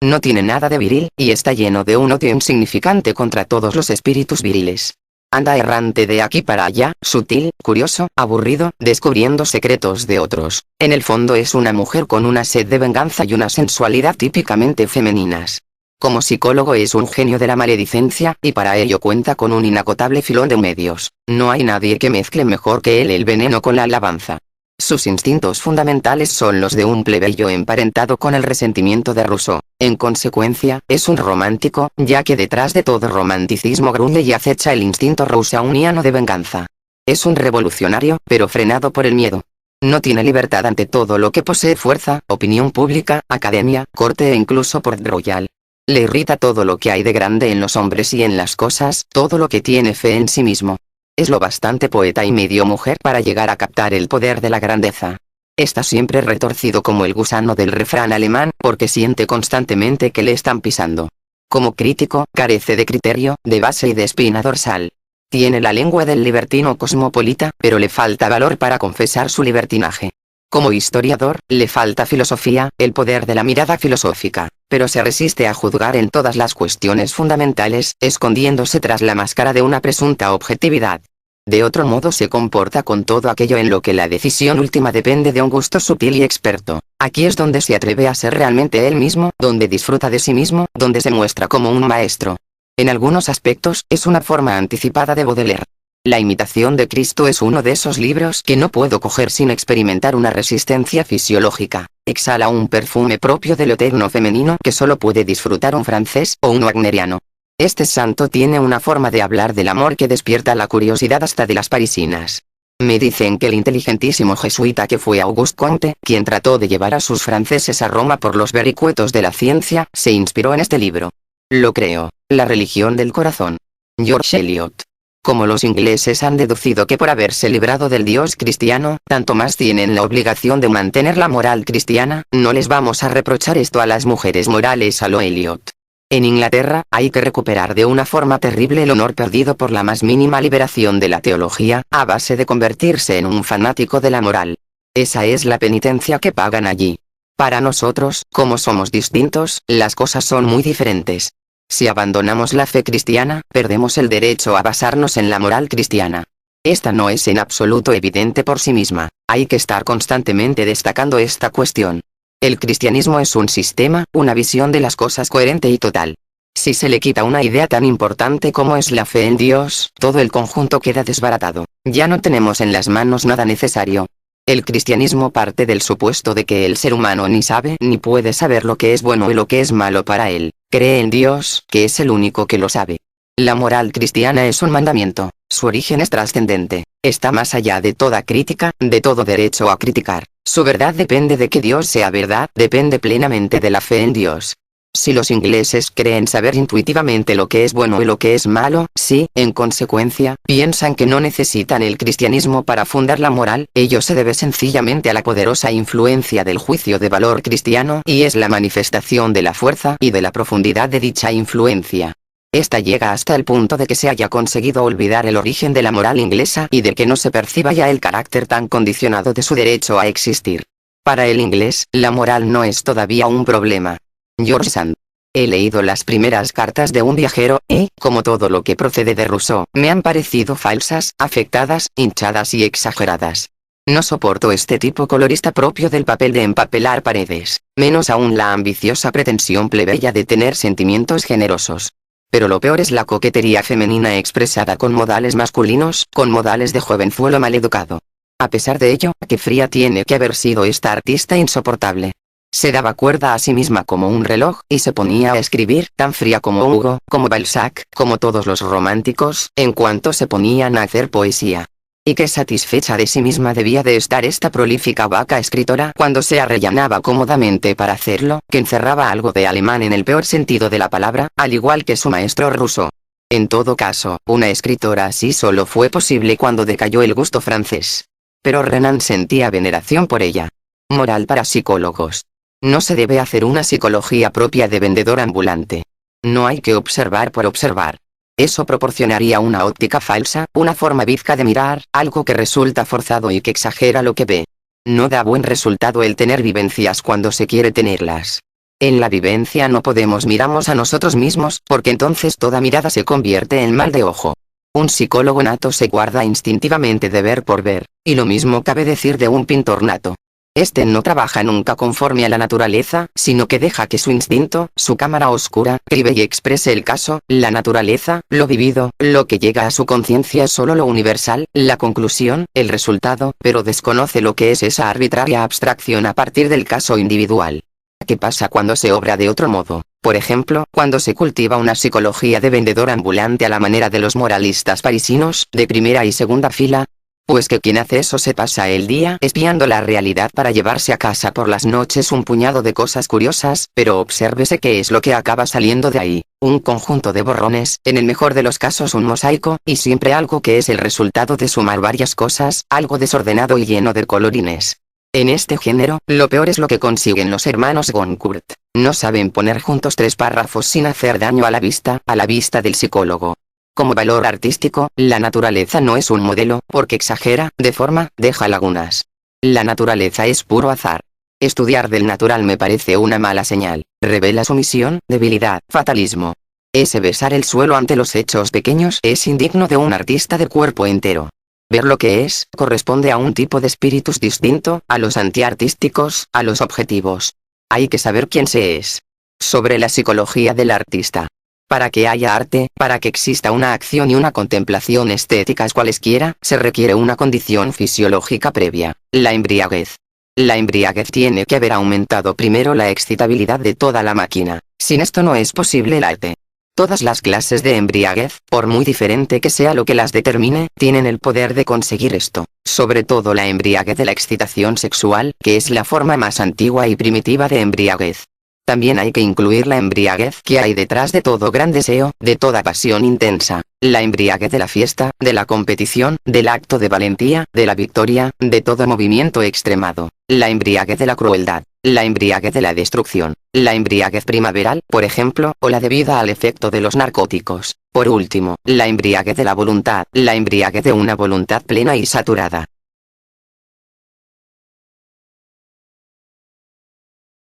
No tiene nada de viril, y está lleno de un odio insignificante contra todos los espíritus viriles. Anda errante de aquí para allá, sutil, curioso, aburrido, descubriendo secretos de otros. En el fondo es una mujer con una sed de venganza y una sensualidad típicamente femeninas. Como psicólogo es un genio de la maledicencia, y para ello cuenta con un inagotable filón de medios. No hay nadie que mezcle mejor que él el veneno con la alabanza. Sus instintos fundamentales son los de un plebeyo emparentado con el resentimiento de Rousseau. En consecuencia, es un romántico, ya que detrás de todo romanticismo grunge y acecha el instinto rousseauiano de venganza. Es un revolucionario, pero frenado por el miedo. No tiene libertad ante todo lo que posee fuerza, opinión pública, academia, corte e incluso Port Royal. Le irrita todo lo que hay de grande en los hombres y en las cosas, todo lo que tiene fe en sí mismo. Es lo bastante poeta y medio mujer para llegar a captar el poder de la grandeza. Está siempre retorcido como el gusano del refrán alemán, porque siente constantemente que le están pisando. Como crítico, carece de criterio, de base y de espina dorsal. Tiene la lengua del libertino cosmopolita, pero le falta valor para confesar su libertinaje. Como historiador, le falta filosofía, el poder de la mirada filosófica, pero se resiste a juzgar en todas las cuestiones fundamentales, escondiéndose tras la máscara de una presunta objetividad. De otro modo se comporta con todo aquello en lo que la decisión última depende de un gusto sutil y experto. Aquí es donde se atreve a ser realmente él mismo, donde disfruta de sí mismo, donde se muestra como un maestro. En algunos aspectos, es una forma anticipada de Baudelaire. La imitación de Cristo es uno de esos libros que no puedo coger sin experimentar una resistencia fisiológica. Exhala un perfume propio del eterno femenino que solo puede disfrutar un francés o un wagneriano. Este santo tiene una forma de hablar del amor que despierta la curiosidad hasta de las parisinas. Me dicen que el inteligentísimo jesuita que fue Auguste Comte, quien trató de llevar a sus franceses a Roma por los vericuetos de la ciencia, se inspiró en este libro. Lo creo. La religión del corazón. George Eliot. Como los ingleses han deducido que por haberse librado del Dios cristiano, tanto más tienen la obligación de mantener la moral cristiana, no les vamos a reprochar esto a las mujeres morales a lo Eliot. En Inglaterra, hay que recuperar de una forma terrible el honor perdido por la más mínima liberación de la teología, a base de convertirse en un fanático de la moral. Esa es la penitencia que pagan allí. Para nosotros, como somos distintos, las cosas son muy diferentes. Si abandonamos la fe cristiana, perdemos el derecho a basarnos en la moral cristiana. Esta no es en absoluto evidente por sí misma, hay que estar constantemente destacando esta cuestión. El cristianismo es un sistema, una visión de las cosas coherente y total. Si se le quita una idea tan importante como es la fe en Dios, todo el conjunto queda desbaratado. Ya no tenemos en las manos nada necesario. El cristianismo parte del supuesto de que el ser humano ni sabe ni puede saber lo que es bueno y lo que es malo para él. Cree en Dios, que es el único que lo sabe. La moral cristiana es un mandamiento, su origen es trascendente, está más allá de toda crítica, de todo derecho a criticar. Su verdad depende de que Dios sea verdad, depende plenamente de la fe en Dios. Si los ingleses creen saber intuitivamente lo que es bueno y lo que es malo, si, en consecuencia, piensan que no necesitan el cristianismo para fundar la moral, ello se debe sencillamente a la poderosa influencia del juicio de valor cristiano, y es la manifestación de la fuerza y de la profundidad de dicha influencia. Esta llega hasta el punto de que se haya conseguido olvidar el origen de la moral inglesa y de que no se perciba ya el carácter tan condicionado de su derecho a existir. Para el inglés, la moral no es todavía un problema. George Sand. He leído las primeras cartas de un viajero, y, como todo lo que procede de Rousseau, me han parecido falsas, afectadas, hinchadas y exageradas. No soporto este tipo colorista propio del papel de empapelar paredes, menos aún la ambiciosa pretensión plebeya de tener sentimientos generosos. Pero lo peor es la coquetería femenina expresada con modales masculinos, con modales de jovenzuelo maleducado. A pesar de ello, qué fría tiene que haber sido esta artista insoportable. Se daba cuerda a sí misma como un reloj, y se ponía a escribir, tan fría como Hugo, como Balzac, como todos los románticos, en cuanto se ponían a hacer poesía. Y qué satisfecha de sí misma debía de estar esta prolífica vaca escritora cuando se arrellanaba cómodamente para hacerlo, que encerraba algo de alemán en el peor sentido de la palabra, al igual que su maestro Rousseau. En todo caso, una escritora así solo fue posible cuando decayó el gusto francés. Pero Renan sentía veneración por ella. Moral para psicólogos. No se debe hacer una psicología propia de vendedor ambulante. No hay que observar por observar. Eso proporcionaría una óptica falsa, una forma bizca de mirar, algo que resulta forzado y que exagera lo que ve. No da buen resultado el tener vivencias cuando se quiere tenerlas. En la vivencia no podemos mirarnos a nosotros mismos, porque entonces toda mirada se convierte en mal de ojo. Un psicólogo nato se guarda instintivamente de ver por ver, y lo mismo cabe decir de un pintor nato. Este no trabaja nunca conforme a la naturaleza, sino que deja que su instinto, su cámara oscura, cribe y exprese el caso, la naturaleza, lo vivido, lo que llega a su conciencia es solo lo universal, la conclusión, el resultado, pero desconoce lo que es esa arbitraria abstracción a partir del caso individual. ¿Qué pasa cuando se obra de otro modo? Por ejemplo, cuando se cultiva una psicología de vendedor ambulante a la manera de los moralistas parisinos, de primera y segunda fila. Pues que quien hace eso se pasa el día espiando la realidad para llevarse a casa por las noches un puñado de cosas curiosas, pero obsérvese qué es lo que acaba saliendo de ahí: un conjunto de borrones, en el mejor de los casos un mosaico, y siempre algo que es el resultado de sumar varias cosas, algo desordenado y lleno de colorines. En este género, lo peor es lo que consiguen los hermanos Goncourt. No saben poner juntos 3 párrafos sin hacer daño a la vista del psicólogo. Como valor artístico, la naturaleza no es un modelo, porque exagera, deforma, deja lagunas. La naturaleza es puro azar. Estudiar del natural me parece una mala señal, revela sumisión, debilidad, fatalismo. Ese besar el suelo ante los hechos pequeños es indigno de un artista de cuerpo entero. Ver lo que es, corresponde a un tipo de espíritus distinto, a los antiartísticos, a los objetivos. Hay que saber quién se es. Sobre la psicología del artista. Para que haya arte, para que exista una acción y una contemplación estéticas cualesquiera, se requiere una condición fisiológica previa: la embriaguez. La embriaguez tiene que haber aumentado primero la excitabilidad de toda la máquina. Sin esto no es posible el arte. Todas las clases de embriaguez, por muy diferente que sea lo que las determine, tienen el poder de conseguir esto, sobre todo la embriaguez de la excitación sexual, que es la forma más antigua y primitiva de embriaguez. También hay que incluir la embriaguez que hay detrás de todo gran deseo, de toda pasión intensa, la embriaguez de la fiesta, de la competición, del acto de valentía, de la victoria, de todo movimiento extremado, la embriaguez de la crueldad, la embriaguez de la destrucción, la embriaguez primaveral, por ejemplo, o la debida al efecto de los narcóticos. Por último, la embriaguez de la voluntad, la embriaguez de una voluntad plena y saturada.